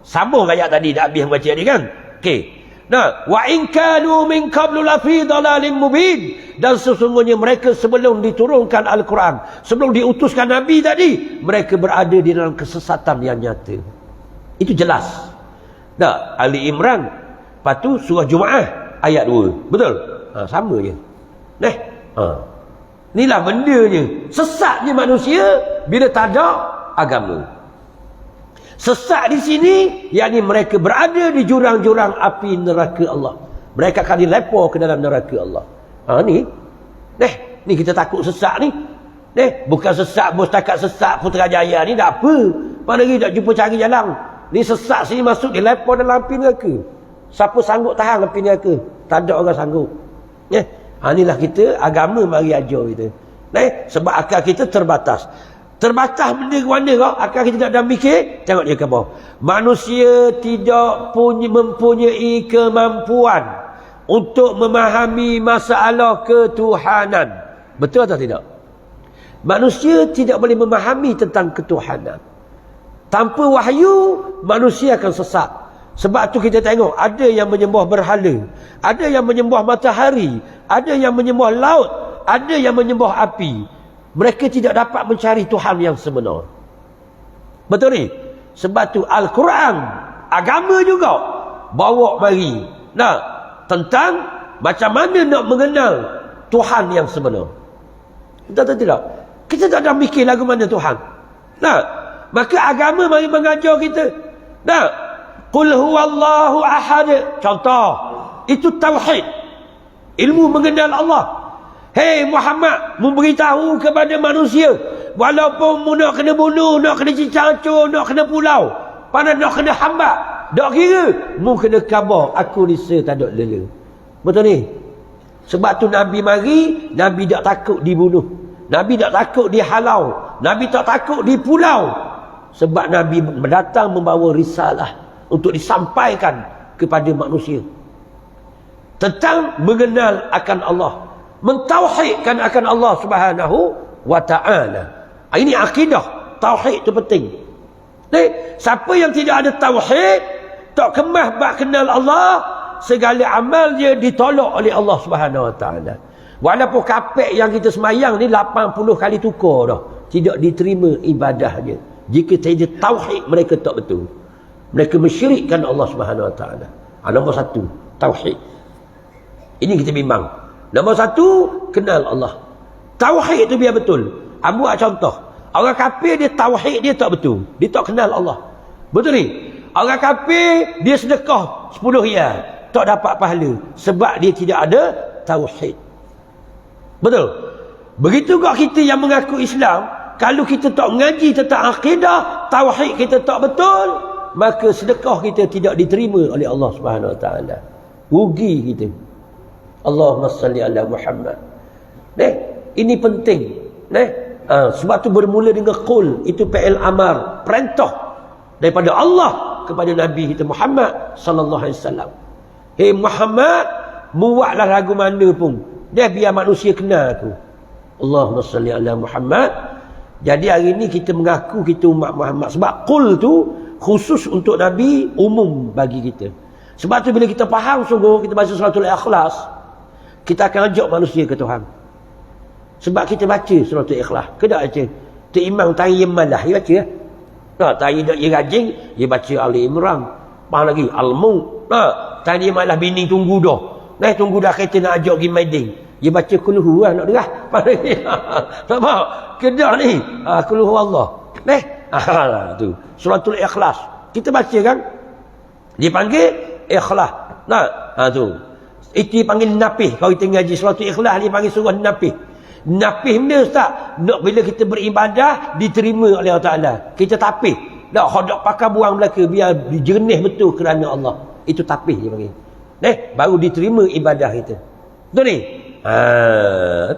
Sambung ayat tadi dah habis baca ni kan. Okey. Nah, wa in kanu min qablu la fi dhalalin mubin, dan sesungguhnya mereka sebelum diturunkan Al-Quran, sebelum diutuskan Nabi tadi, mereka berada di dalam kesesatan yang nyata. Itu jelas. Nah, Ali Imran, lepas tu surah Jumaah ayat 2. Betul? Sama je. Inilah bendanya. Sesatnya manusia bila tak ada agama. Sesat di sini, yakni mereka berada di jurang-jurang api neraka Allah. Mereka akan dilepor ke dalam neraka Allah. Ni kita takut sesat ni. Bukan sesat bos takat sesat Putrajaya ni tak apa. Mana lagi tak jumpa cari jalan. Ni sesat sini masuk dilepor dalam api neraka. Siapa sanggup tahan api neraka? Tak ada orang sanggup. Inilah kita agama mari ajar kita. Sebab akal kita terbatas. Terbatas benda ke mana kau? Akal kita tak ada mikir. Tengok dia ke bawah. Manusia tidak mempunyai kemampuan untuk memahami masalah ketuhanan. Betul atau tidak? Manusia tidak boleh memahami tentang ketuhanan. Tanpa wahyu, manusia akan sesat. Sebab tu kita tengok, ada yang menyembah berhala, ada yang menyembah matahari, ada yang menyembah laut, ada yang menyembah api. Mereka tidak dapat mencari Tuhan yang sebenar. Betul ni? Sebab tu Al-Quran, agama juga bawa mari tentang macam mana nak mengenal Tuhan yang sebenar. Betul atau tidak? Kita tak ada mikir lagu mana Tuhan. Maka agama mari mengajar kita. Qul huwallahu ahad. Contoh, itu tauhid. Ilmu mengenal Allah. Hei Muhammad, memberitahu kepada manusia, walaupun mu nak kena bunuh, nak kena cincang-cur, nak kena pulau, pada nak kena hamba, tak kira, mu kena khabar, aku nisa tak ada lela. Betul ni? Sebab tu Nabi mari, Nabi tak takut dibunuh, Nabi tak takut dihalau, Nabi tak takut dipulau. Sebab Nabi datang membawa risalah untuk disampaikan kepada manusia tentang mengenal akan Allah, mentauhidkan akan Allah Subhanahu wa Ta'ala. Ini akidah. Tauhid itu penting. Siapa yang tidak ada tauhid, tak kemah bak kenal Allah, segala amal dia ditolak oleh Allah Subhanahu wa Ta'ala. Walaupun kapek yang kita semayang ni 80 kali tukar dah, tidak diterima ibadahnya. Jika tidak tauhid, mereka tak betul. Mereka mensyirikkan Allah Subhanahu wa Ta'ala. Nombor satu, tauhid. Ini kita bimbang. Nombor satu, kenal Allah. Tauhid itu biar betul. Buat contoh. Orang kafir dia tauhid dia tak betul. Dia tak kenal Allah. Betul ni? Orang kafir dia sedekah 10 riyal, tak dapat pahala sebab dia tidak ada tauhid. Betul? Begitu juga kita yang mengaku Islam, kalau kita tak mengaji tentang akidah, tauhid kita tak betul, maka sedekah kita tidak diterima oleh Allah Subhanahu wa Ta'ala. Rugi kita. Allahumma salli ala Muhammad. Ini penting. Sebab tu bermula dengan qul, itu fi'il amar, perintah daripada Allah kepada Nabi kita Muhammad sallallahu alaihi wasallam. Hei Muhammad, buatlah lagu mana pun, dia biar manusia kenal aku. Allahumma salli ala Muhammad. Jadi hari ni kita mengaku kita umat Muhammad. Sebab qul tu khusus untuk Nabi, umum bagi kita. Sebab tu bila kita faham sungguh, kita baca suratul Ikhlas, kita akan ajak manusia ke Tuhan. Sebab kita baca suratul Ikhlas. Kita baca. Tu Imam Tari Malah, dia baca. Tari dia rajin, dia baca Ali Imran. Faham lagi? Al-Mulk. Tari Malah bini tunggu dah. Tunggu dah kereta nak ajak pergi Maidin. Dia baca kulhu lah, nak derah. Faham lagi? Nampak? Kedah ni. Kulhu Allah. Tu. Suratul Ikhlas. Kita baca kan? Dia panggil Ikhlas. Tu. Itu panggil napih. Kalau kita ngaji suratul Ikhlas, dia panggil surah napih. Napih benda Ustaz, nak bila kita beribadah diterima oleh Allah Ta'ala. Kita tapih. Tak hodok pakai buang belaka biar jernih betul kerana Allah. Itu tapih dia panggil. Baru diterima ibadah kita. Betul ni?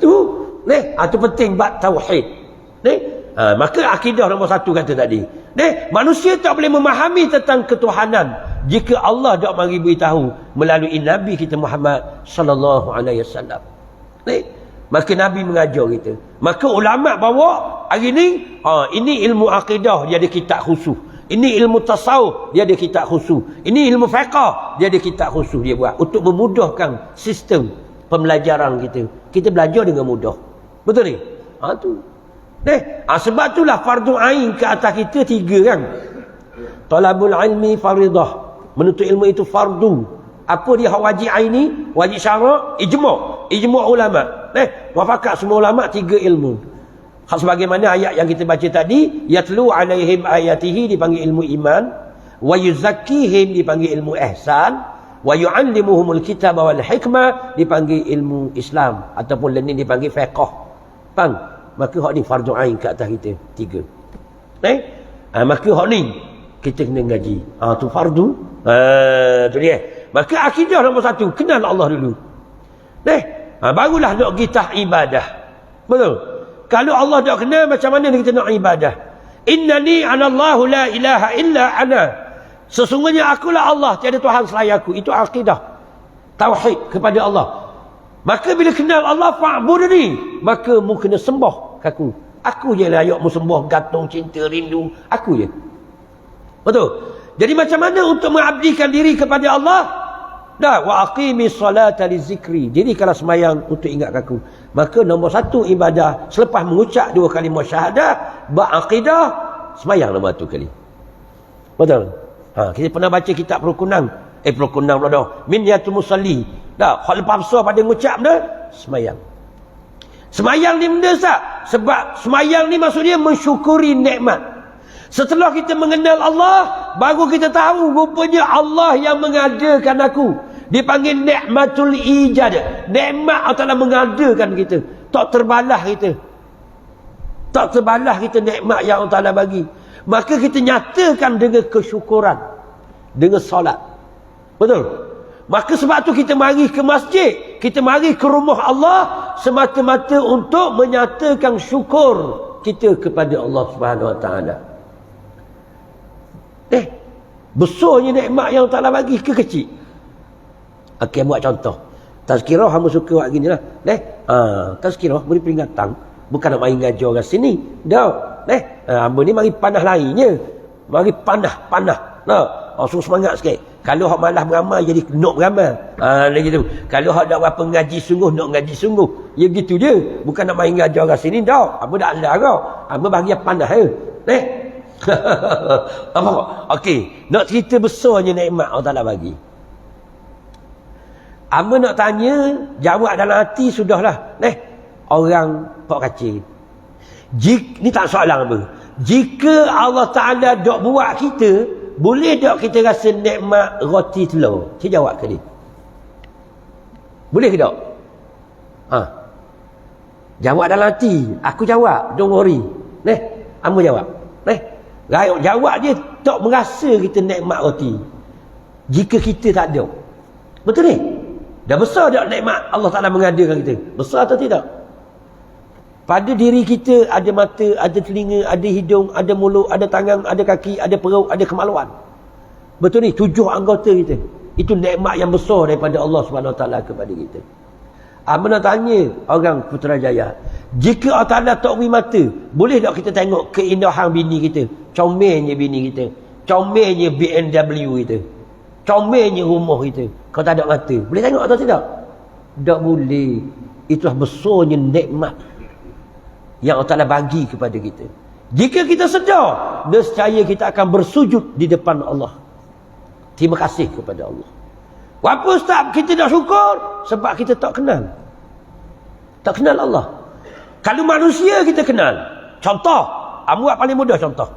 Tu penting bab tauhid. Maka akidah nombor 1 kata tadi. Manusia tak boleh memahami tentang ketuhanan jika Allah tak mari beritahu melalui Nabi kita Muhammad sallallahu alaihi wasallam. Maka Nabi mengajar kita. Maka ulama bawa hari ni, ini ilmu akidah, dia ada kitab khusus. Ini ilmu tasawuf, dia ada kitab khusus. Ini ilmu fiqh, dia ada kitab khusus dia buat untuk memudahkan sistem pembelajaran kita. Kita belajar dengan mudah. Betul ni? Tu. Sebab itulah fardu ain ke atas kita 3 kan. Talabul ilmi faridah. Menuntut ilmu itu fardu. Apa dia wajib aini, wajib syarak, ijma' ulama. Wafakat semua ulama 3 ilmu. Sebagaimana ayat yang kita baca tadi, yatlu alaihim ayatihi dipanggil ilmu iman, wa yuzakkihim dipanggil ilmu ihsan, wa yu'allimuhumul kitab wal hikmah dipanggil ilmu Islam ataupun learning dipanggil fiqh. Faham? Maka hak ni fardu ain kat atas kita 3. Maka hak ni kita kena ngaji. Tu fardu. Tu dia. Maka akidah nombor 1, kenal Allah dulu. Barulah nak kita ibadah. Betul? Kalau Allah tak kenal, macam mana kita nak ibadah? Innani anallahu la ilaha illa ana. Sesungguhnya akulah Allah, tiada Tuhan selain aku. Itu akidah. Tauhid kepada Allah. Maka bila kenal Allah, fa'budni. Maka mu kena sembah aku. Aku je lah ayakmu sembah, gantung, cinta, rindu. Aku je. Betul? Jadi macam mana untuk mengabdikan diri kepada Allah? Wa aqimis salata li zikri. Jadi kalau semayang untuk ingat aku. Maka nombor 1 ibadah selepas mengucap 2 kalimah syahadah, beraqidah, semayang nombor 1 kali. Betul? Kita pernah baca kitab perukunan. Perukunan pula dah. Minyatul musalli. Hak lepas besar pada mengucap dah, semayang. Semayang ni benda tak? Sebab semayang ni maksudnya mensyukuri nikmat. Setelah kita mengenal Allah, baru kita tahu rupanya Allah yang mengadakan aku. Dipanggil nikmatul ijad. Nikmat Allah Ta'ala mengadakan kita. Tak terbalah kita. Tak terbalah kita nikmat yang Allah Ta'ala bagi. Maka kita nyatakan dengan kesyukuran. Dengan solat. Betul? Maka sebab tu kita mari ke masjid. Kita mari ke rumah Allah. Semata-mata untuk menyatakan syukur kita kepada Allah Subhanahu Wa Ta'ala. Besarnya nikmat yang Allah Ta'ala bagi ke kecil? Okey, buat contoh. Tazkirah hamba suka buat gini lah. Tazkirah beri peringatan. Bukan nak main ngajar kat sini. Dah. Hamba ni mari panah lainnya. Mari panah. Suruh semangat sikit. Kalau hak malas beramal jadi nak beramal. Gitu. Kalau hak nak berapa ngaji sungguh, nak ngaji sungguh. Ya gitu je. Bukan nak main ngajar kat sini. Dah. Hamba dah ada kau. Hamba bagi panah je. Apa? Okey, nak cerita besarnya nikmat Allah Ta'ala bagi. Hamba nak tanya, jawab dalam hati sudahlah. Orang pak kacil. Ni tak soalan apa. Jika Allah Ta'ala dok buat kita, boleh tak kita rasa nikmat roti telur? Saya jawab ke dia. Boleh ke tak? Jawab dalam hati. Aku jawab. Don't worry. Hamba jawab. Jawab dia tak merasa kita nikmat roti jika kita tak ada. Betul ni? Dah besar tak nikmat Allah Ta'ala mengadakan kita? Besar atau tidak? Pada diri kita ada mata, ada telinga, ada hidung, ada mulut, ada tangan, ada kaki, ada perut, ada kemaluan. Betul ni? 7 anggota kita. Itu nikmat yang besar daripada Allah Subhanahu Wa Ta'ala kepada kita. Nak tanya orang Putrajaya, jika Allah Ta'ala tak beri mata, boleh tak kita tengok keindahan bini kita? Comelnya bini kita, comelnya BMW kita, comelnya rumah kita. Kalau tak ada mata, boleh tengok atau tidak? Tak boleh. Itulah besarnya nikmat yang Allah Ta'ala bagi kepada kita. Jika kita sedar, nescaya kita akan bersujud di depan Allah. Terima kasih kepada Allah. Apa Ustaz kita dah syukur? Sebab kita tak kenal. Tak kenal Allah. Kalau manusia kita kenal. Contoh, buat paling mudah contoh.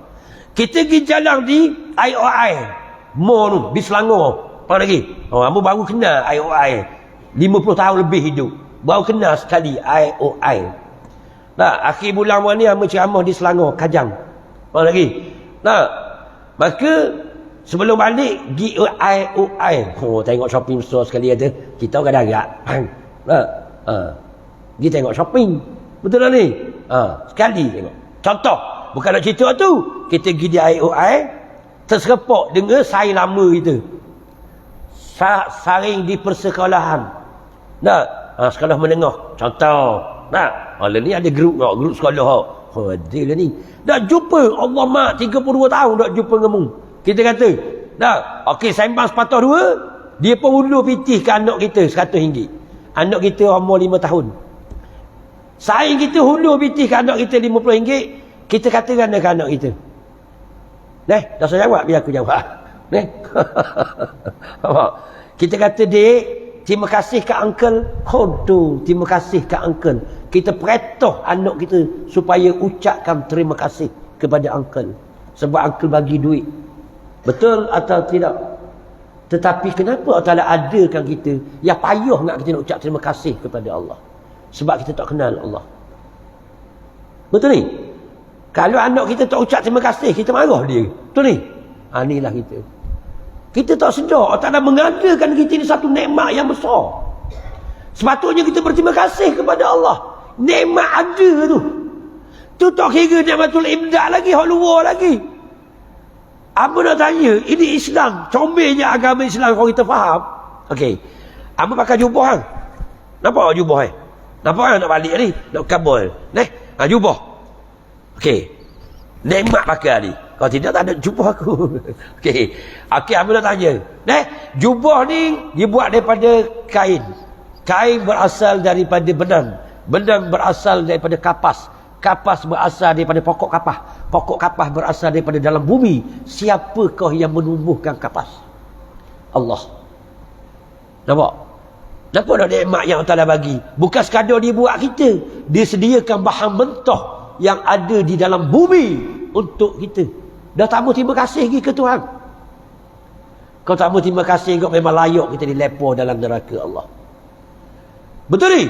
Kita pergi jalan di IOI. Mall tu, di Selangor. Apa lagi? Kamu baru kenal IOI. 50 tahun lebih hidup. Baru kenal sekali IOI. Nah, akhir bulan ni hamba ceramah di Selangor, Kajang. Apa lagi? Nah, maka sebelum balik gi UI. Oh, tengok shopping store sekali ada. Kita kadang agak. Nah, gi tengok shopping. Betul tak ni? Sekali tengok. Contoh, bukan nak cerita tu. Kita pergi di IOI, terserepok dengan saing lama kita. Saring di persekolahan. Nah, sekolah menengah. Contoh. Nah, lah ni ada grup sekolah. Ada lah ni. Dah jumpa Allah mak 32 tahun dah jumpa dengan mu. Kita kata, dah, okey sembang sepatah dua, dia pun ulu pitih ke anak kita RM100. Anak kita umur 5 tahun. Saing kita hulu pitih ke anak kita RM50, kita katakan dengan anak kita. Dah saya jawab, biar aku jawab. Kita kata, dek, terima kasih ke uncle. Terima kasih ke uncle. Kita perintah anak kita supaya ucapkan terima kasih kepada uncle. Sebab uncle bagi duit. Betul atau tidak? Tetapi kenapa Allah Ta'ala adakan kita yang payah nak kita nak ucap terima kasih kepada Allah? Sebab kita tak kenal Allah. Betul ni? Kalau anak kita tak ucap terima kasih, kita marah dia. Betul ni? Inilah kita. Kita tak sedar Allah Ta'ala mengadakan kita ni satu nikmat yang besar. Sepatutnya kita berterima kasih kepada Allah. Nikmat ada tu. Tu tak kira nikmatul imdad lagi, hak luar lagi. Apa nak tanya, ini Islam, comelnya agama Islam kalau kita faham. Okey. Apa pakai jubah kan? Nampak jubah nampak kan nak balik ni, nak kabul. Jubah. Okey. Nikmat pakai ni. Kalau tidak tak ada jubah aku. Okey. Apa nak tanya? Jubah ni dibuat daripada kain. Kain berasal daripada benang. Benang berasal daripada kapas. Kapas berasal daripada pokok kapah. Pokok kapah berasal daripada dalam bumi. Siapakah yang menumbuhkan kapas? Allah. Nampak? Nampak tak nikmat yang Allah Ta'ala bagi? Bukan sekadar dia buat kita. Dia sediakan bahan mentah yang ada di dalam bumi untuk kita. Dah tak mau terima kasih lagi ke Tuhan? Kau tak mau terima kasih, kau memang layak kita dilepo dalam neraka Allah. Betul ni?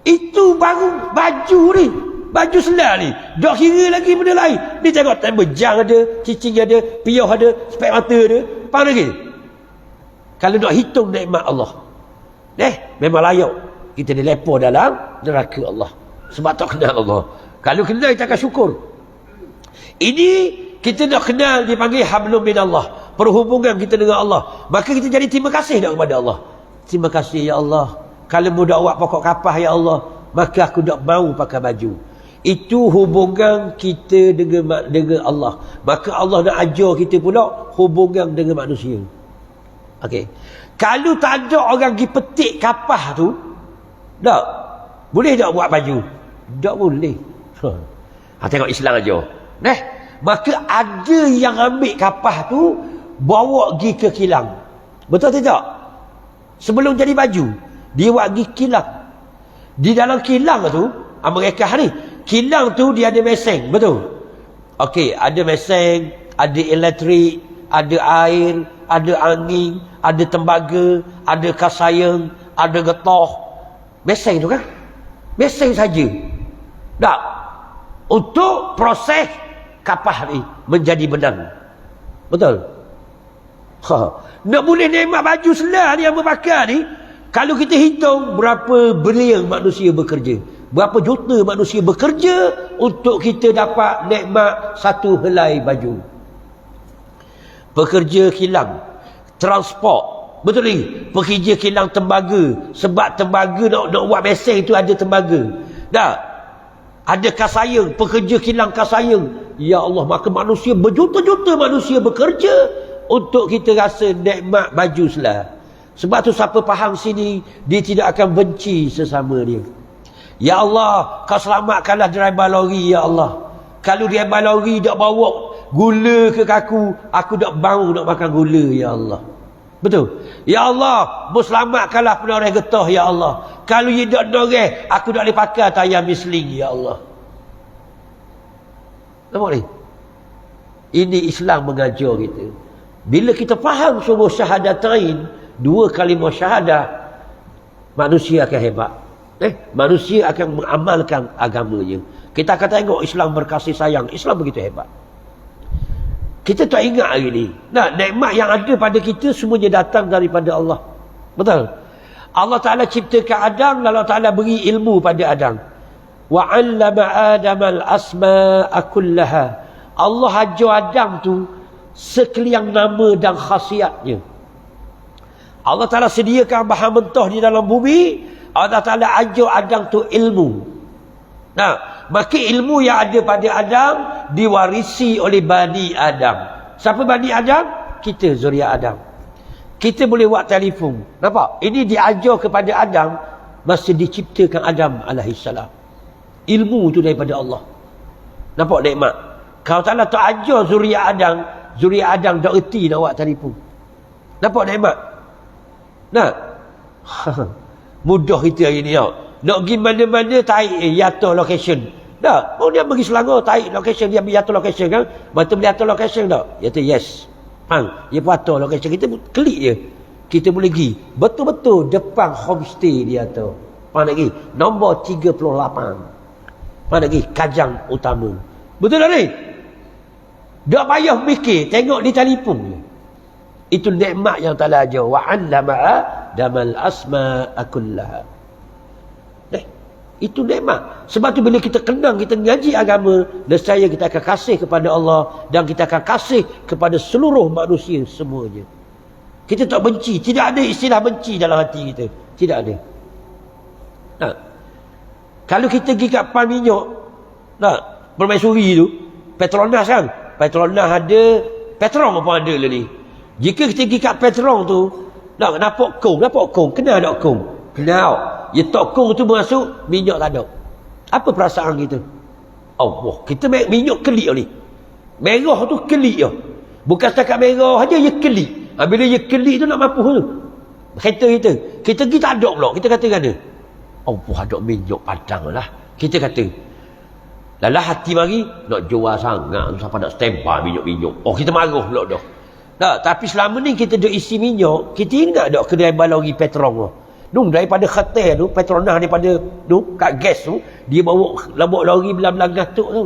Itu baru baju ni. Baju selah ni. Tak kira lagi benda lain. Ni tengok bejang ada, cicing ada, piyah ada, spek mata ada. Apa lagi? Kalau nak hitung nikmat Allah. Memang layak kita dilepo dalam neraka Allah. Sebab tak kenal Allah. Kalau kenal kita akan syukur. Ini kita nak kenal dipanggil hablum min Allah. Perhubungan kita dengan Allah. Maka kita jadi terima kasih dah kepada Allah. Terima kasih ya Allah. Kalau mu dak buat pokok kapah ya Allah, maka aku dak mau pakai baju. Itu hubungan kita dengan Allah. Maka Allah nak ajar kita pula hubungan dengan manusia. Okey. Kalau tak ada orang pergi petik kapah tu, tak boleh tak buat baju? Tak boleh. Tengok Islam aja. Maka ada yang ambil kapah tu bawa pergi ke kilang. Betul tidak? Sebelum jadi baju, dia buat pergi kilang. Di dalam kilang tu, mereka ni, kilang tu dia ada mesin, betul? Okey, ada mesin, ada elektrik, ada air, ada angin, ada tembaga, ada kasayang, ada getah. Mesin tu kan? Mesin saja. Tak. Untuk proses kapah ni menjadi benang. Betul? Nak boleh nikmat baju selah ni yang berbakar ni, kalau kita hitung berapa bilion manusia bekerja, berapa juta manusia bekerja untuk kita dapat nikmat satu helai baju. Pekerja kilang, transport, betul ni? Pekerja kilang tembaga, sebab tembaga nak buat mesin itu ada tembaga. Dah. Ada kasayang, pekerja kilang kasayang. Ya Allah, maka manusia, berjuta-juta manusia bekerja untuk kita rasa nikmat baju selah. Sebab tu siapa faham sini, dia tidak akan benci sesama dia. Ya Allah, kau selamatkanlah driver lori ya Allah. Kalau driver lori tak bawa gula ke aku tak mau nak makan gula ya Allah. Betul? Ya Allah, mu selamatkanlah penoreh getah ya Allah. Kalau dia tak doreh, aku tak boleh pakai tayar misling ya Allah. Nampak ni? Ini Islam mengajar kita. Bila kita faham sungguh syahadatain, dua kalimah syahadah, manusia akan hebat. Manusia akan mengamalkan agamanya. Kita akan tengok Islam berkasih sayang. Islam begitu hebat. Kita tak ingat hari ni. Nikmat yang ada pada kita semuanya datang daripada Allah. Betul? Allah Ta'ala ciptakan Adam, lalu Allah Ta'ala beri ilmu pada Adam. Wa 'allama Adam al-asma'a kullaha. Allah ajar Adam tu sekalian nama dan khasiatnya. Allah Ta'ala sediakan bahan mentah di dalam bumi. Allah Ta'ala ajar Adam tu ilmu. Maka ilmu yang ada pada Adam diwarisi oleh Bani Adam. Siapa Bani Adam? Kita, zuriat Adam. Kita boleh buat telefon. Nampak? Ini diajar kepada Adam masa diciptakan Adam alaihissalam. Ilmu tu daripada Allah. Nampak nikmat? Kalau Ta'ala tak ajar zuriat Adam tak erti nak buat telefon. Nampak nikmat? Mudah kita hari ni tau. Nak pergi mana-mana tarik yato location. Tak. Oh dia pergi Selangor tarik location, dia pergi atur location kan. Mata boleh atur location tak? Dia kata yes. Dia pun atur location. Kita klik je. Kita boleh pergi. Betul-betul depan homestay dia atur. Lagi? Nombor 38. Lagi? Kajang utama. Betul tak ni? Tak payah mikir. Tengok di telefon. Itu nikmat yang Ta'ala ajar. Wa 'allama Adamal asma'a kullaha. Itu nikmat. Sebab tu bila kita kenang, kita ngaji agama, nescaya kita akan kasih kepada Allah dan kita akan kasih kepada seluruh manusia semuanya. Kita tak benci. Tidak ada istilah benci dalam hati kita. Tidak ada. Kalau kita pergi kat pan minyak, permaisuri tu, Petronas kan? Petronas ada, Petron apa ada lah ni. Jika kita pergi kat Petron tu, nampak kong. Kenal tak kong? Kenal. Ya tok kong tu masuk, minyak tak ada. Apa perasaan kita? Allah, kita minyak kelik ni. Merah tu kelik je. Bukan setakat merah aja, ya kelik. Bila ya kelik tu nak mampu tu. Kereta kita. Kita pergi tak ada pula. Kita kata kan dia. Allah, ada minyak padang lah. Kita kata. Lalah hati mari, nak jual sangat. Sampai nak stempel minyak-minyak. Oh, kita marah pula dah. Tapi selama ni kita duk isi minyak, kita ingat tak kedai balori Petron tu. Daripada khatir tu, Petronas daripada tu, kat gas tu, dia bawa labuk lori belah-belah gatuk tu.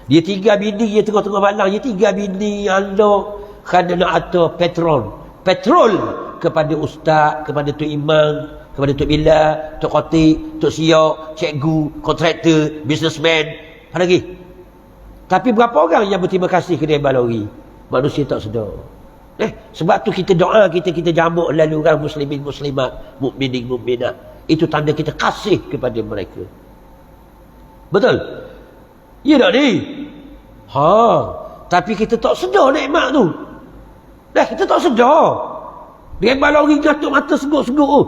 Dia 3 bini, dia tengah-tengah malam, dia 3 bini anda kerana nak atur petrol kepada ustaz, kepada Tok Imam, kepada Tok Bilal, Tok Khatib, Tok Siok, cikgu, kontraktor, businessman, apa lagi? Tapi berapa orang yang berterima kasih kedai balori? Manusia tak sedar. Sebab tu kita doa, kita jamak lalu orang muslimin muslimat, mukminin mukminat. Itu tanda kita kasih kepada mereka. Betul? Ya tak ni? Tapi kita tak sedar nikmat tu. Kita tak sedar. Dia balori gatuk mata seguk-seguk tu.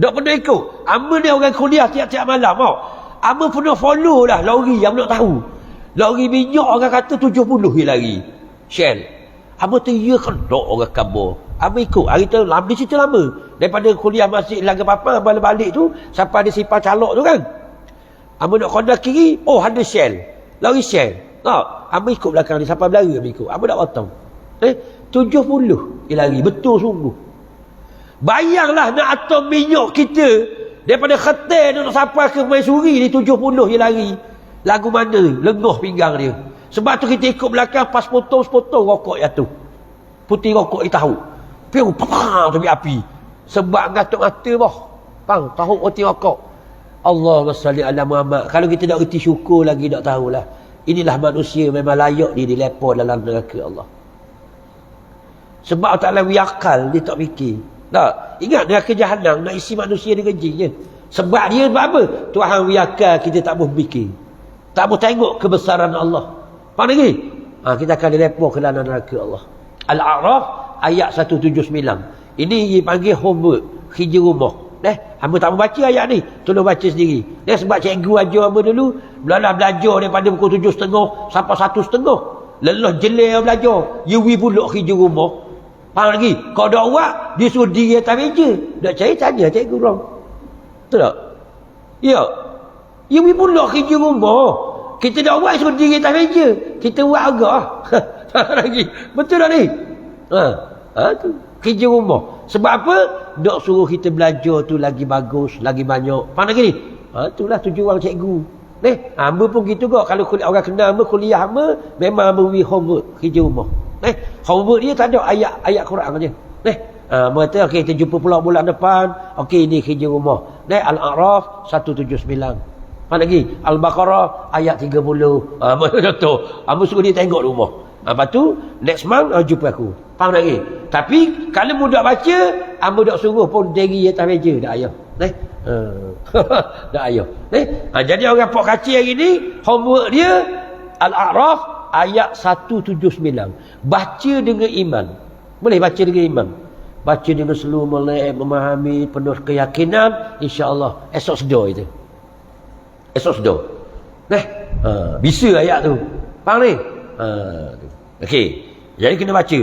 Tak pernah ikut. Amba ni orang kuliah tiap-tiap malam tau. Amba pernah follow lah lori yang nak tahu. Lori minyak orang kata 70 dia lari. Shell. Aba tu ya kan dok orang kabur. Aba ikut. Hari tu di situ lama. Daripada kuliah masjid Laga Papa balik tu sampai ada sipar calok tu kan. Aba nak kondak kiri, ada Shell. Lari Shell. Aba ikut belakang dia sampai berlari aba ikut. Aba nak potong. 70 dia lari. Betul sungguh. Bayanglah nak atur minyak kita daripada Khatir nak sampai ke Maisuri ni 70 dia lari. Lagu mana? Lenguh pinggang dia. Sebab tu kita ikut belakang pas sepotong rokok jatuh. Putih rokok dia tahu. Piu tapi api. Sebab ngatuk mata boh. Tahu putih rokok. Allahumma salli ala Muhammad. Kalau kita tak reti syukur lagi tak tahulah. Inilah manusia memang layak dia dilepa dalam neraka Allah. Sebab Allah wiakal dia tak fikir. Ingat neraka jahanam nak isi manusia dengan jin je. Sebab dia sebab apa? Tuhan wiakal kita tak boleh fikir. Tak boleh tengok kebesaran Allah. Faham lagi? Kita akan dilepa ke dalam neraka Allah. Al-A'raf ayat 179. Ini dipanggil homework, kerja rumah. Hamba tak mau baca ayat ni, tolong baca sendiri. Sebab cikgu ajar hamba dulu, belajar daripada pukul 7.30 sampai 1.30. Lelah jelek belajar. Yewi pula kerja rumah. Faham lagi? Kalau dah buat, dia suruh diri atas meja. Nak cari tanya cikgu orang. Betul tak? Ya. Yewi pula kerja rumah. Kita dah buat suruh diri atas meja. Kita buat agak. Faham lagi? Betul tak ni? Tu. kerja rumah. Sebab apa? Dok suruh kita belajar tu lagi bagus, lagi banyak. Faham lagi ni? Itulah tujuan cikgu. Hamba pun gitu kok. Kalau orang kenal hamba, kuliah hamba, memang hamba beri homework, kerja rumah. Homework dia tak ada ayat Quran je. Berkata, okey, kita jumpa pula bulan depan. Okey, ini kerja rumah. Al-A'raf 179. Faham lagi? Al-Baqarah ayat 30. Mana contoh? Hamba suruh dia tengok rumah. Lepas tu, next month, jumpa aku. Faham lagi? Tapi, kalau mu tak baca, hamba tak suruh pun diri atas meja. Tak payah. Tak payah. Jadi orang Pok Kacir hari ni, homework dia, Al-A'raf ayat 179. Baca dengan iman. Boleh baca dengan iman. Baca dengan seluruh melek, memahami, penuh keyakinan, insya-Allah esok sedar itu. Esok sedar. Bisa ayat tu. Faham ni? Okey. Jadi kena baca.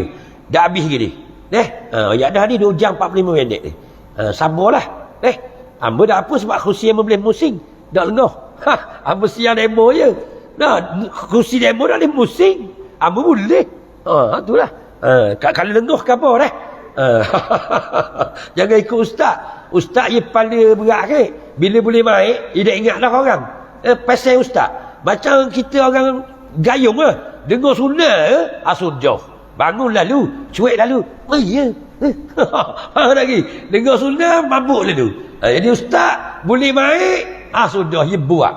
Dah habis gini. Ayat dah ni 2 jam 45 minit ni. Sabarlah. Hamba dah apa sebab kursi yang boleh musing. Dah lengah. Hamba siang demo je. Kursi demo dah boleh musing. Hamba boleh. Itulah. Kalau lengah ke apa dah? Jangan ikut ustaz. Ustaz dia kepala berat ke? Bila boleh main, dia dah ingat dah orang. Pasal ustaz. Macam kita orang gayung lah. Dengar sunnah, sudah. Bangun lalu, cuek lalu. Ya. Faham lagi? Dengar sunnah, mabuk lalu. Jadi ustaz boleh main, sudah, dia buat.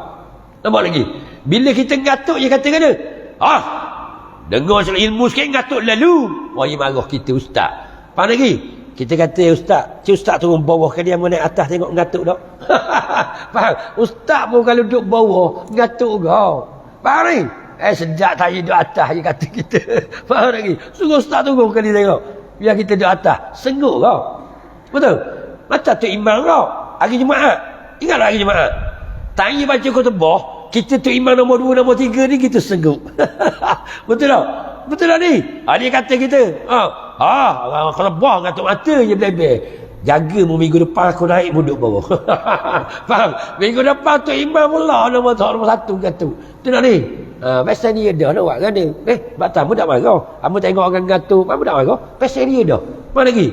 Nampak lagi? Bila kita ngatuk, dia kata kena. Dengar ilmu sikit, ngatuk lalu. Dia marah kita ustaz. Faham lagi? Kita kata ustaz, ustaz turun bawah kan dia naik atas tengok ngatuk tak? Faham? Ustaz pun kalau duduk bawah, ngatuk kau. Faham ni? Sejak tadi duduk atas je kata kita. Faham lagi? Suruh ustaz turun kan dia tengok. Biar kita duduk atas. Senguk kau. Betul? Macam tu imam kau. Hari Jumaat. Ingatlah hari Jumaat. Tanya baca khutbah, kita tu imam nombor 2, nombor 3 ni kita senguk. Betul tak? Betul tak ni? Dia kata kita. Khutbah ngatuk mata je belebel. Jaga mu minggu depan aku naik duduk bawah. Faham? Minggu depan tu imam pula nombor 1 kata. Betul tak ni? Pasal ni dah nak buat kan dia. Sebab tak, mu tak marah. Kamu tengok orang ngatuk, kamu tak marah. Pasal dia dah. Mana lagi?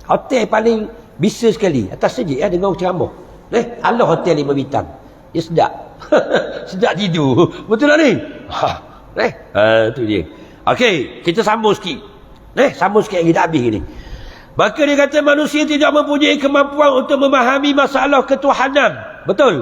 Hotel paling bisa sekali. Atas sejik dengar ceramah. Allah hotel 5 bintang. Dia sedap. Sedap tidur. Betul tak ni? Tu dia. Okey, kita sambung sikit. Sambung sikit lagi, dah habis ni. Maka dia kata manusia tidak mempunyai kemampuan untuk memahami masalah ketuhanan. Betul?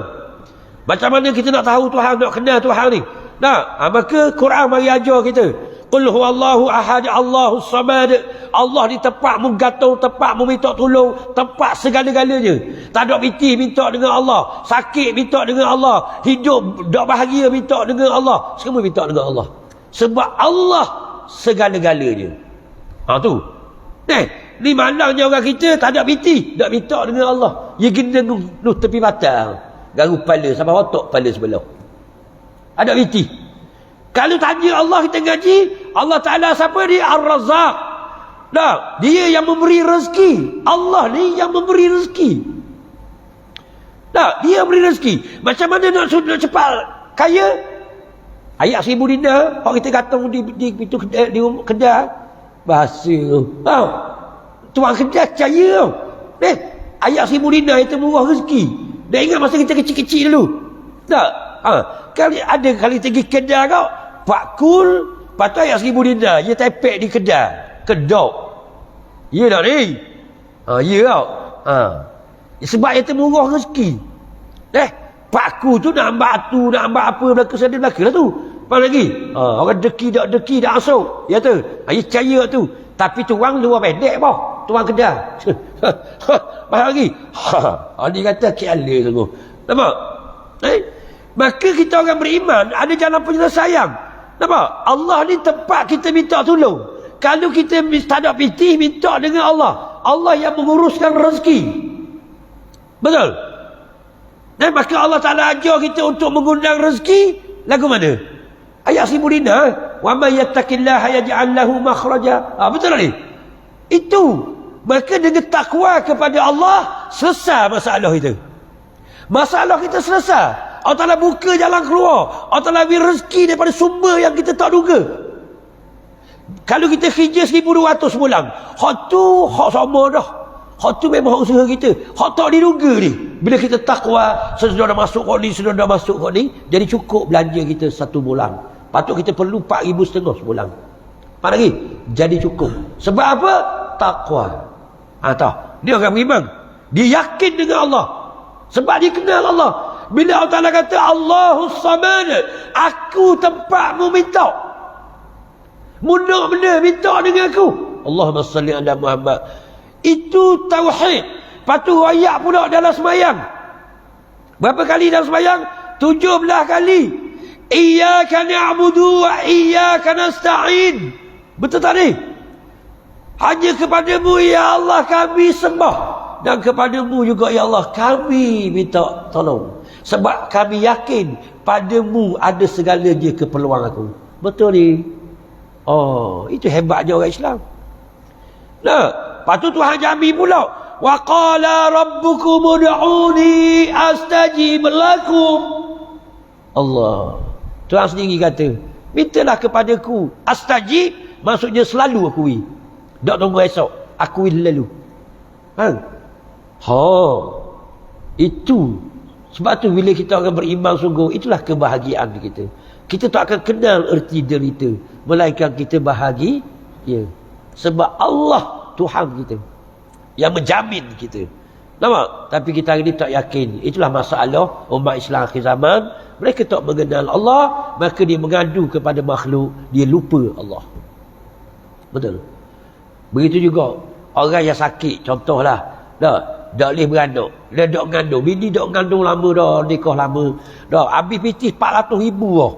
Macam mana kita nak tahu Tuhan, nak kenal Tuhan ni? Maka Quran mari ajar kita. Qul huwallahu ahad, Allahus samad. Allah ni tempat menggantung, tempat meminta tolong, tempat segala-galanya. Tak ada piti minta dengan Allah, sakit minta dengan Allah, hidup tak bahagia minta dengan Allah, semua minta dengan Allah. Sebab Allah segala-galanya. Tu. Ni malangnya orang kita tak ada piti, tak minta dengan Allah. Dia kena nu tepi batang, garu kepala sampai otak kepala sebelah. Ada piti. Kalau tanya Allah kita ngaji, Allah Ta'ala siapa dia? Ar-Razzaq. Dia yang memberi rezeki. Allah ni yang memberi rezeki. Dia memberi rezeki. Macam mana nak cepat kaya? Ayat 1000 dinar, orang kita gantung di pintu kedai. Bahasa. Tuan kedai percaya tau. Ayat 1000 dinar itu murah rezeki. Dah ingat masa kita kecil-kecil dulu? Tak? Kali kita pergi kedai kau, Pak Kul, patut ayat 1000 dinar, dia tepek di kedai. Kedok. Ya tak ni? Ya tau. Sebab itu murah rezeki. Pak Kul tu nak ambil batu, nak ambil apa, belaka lah tu. Apa lagi? Orang deki tak asuk. Ya tu. Dia percaya tu. Tapi tuang luar pendek apa? Tuang kedai. Faham lagi? Dia kata kiala sungguh. Nampak? Maka kita orang beriman ada jalan penyelesaian. Nampak? Allah ni tempat kita minta tolong. Kalau kita tak ada pitih, minta dengan Allah. Allah yang menguruskan rezeki. Betul? Maka Allah Ta'ala ajar kita untuk mengundang rezeki. Lagu mana? Ayat 1000 dinar. Wa may yattaqillaha yaj'al lahu makhraja. Betul tak ni? Itu. Maka dengan takwa kepada Allah, selesai masalah itu. Masalah kita selesai. Allah Ta'ala buka jalan keluar. Allah Ta'ala beri rezeki daripada sumber yang kita tak duga. Kalau kita kerja 1,200 sebulan, hak tu hak sama dah. Hak tu memang hak usaha kita. Hak tak diduga ni. Bila kita takwa, sudah dah masuk kau ni, sudah dah masuk kau ni, jadi cukup belanja kita 1 bulan. Patut kita perlu 4,500 sebulan. Apa lagi? Jadi cukup. Sebab apa? Takwa. Tahu. Dia orang beriman. Dia yakin dengan Allah. Sebab dia kenal Allah. Bila Allah Ta'ala kata, Allahus Samad, aku tempatmu minta. Mudah benda minta dengan aku. Allahumma salli ala Muhammad. Itu tauhid. Lepas tu ayat pula dalam semayang. Berapa kali dalam semayang? 17 kali. Iyyaka na'budu wa iyyaka nasta'in. Betul tak ni? Hanya kepadamu ya Allah kami sembah, dan kepadamu juga ya Allah kami minta tolong. Sebab kami yakin padamu ada segalanya keperluan aku. Betul ni? Oh, itu hebatnya orang Islam. Nah, lepas tu Tuhan jamin pula. Wa qala rabbukum ud'uni astajib lakum. Allah. Tuhan sendiri kata, mintalah kepadaku. Astajib maksudnya selalu akui. Tak tunggu esok, akui lalu. Itu. Sebab tu bila kita akan beriman sungguh, itulah kebahagiaan kita. Kita tak akan kenal erti derita, melainkan kita bahagia. Ya. Sebab Allah Tuhan kita yang menjamin kita. Nampak? Tapi kita hari ini tak yakin. Itulah masalah umat Islam akhir zaman. Mereka tak mengenal Allah, maka dia mengadu kepada makhluk, dia lupa Allah. Betul? Begitu juga orang yang sakit, contohlah, tak boleh beranak, dia dok mengandung, bini dok mengandung lama dah, nikah lama dah, habis pitih 400,000 dah,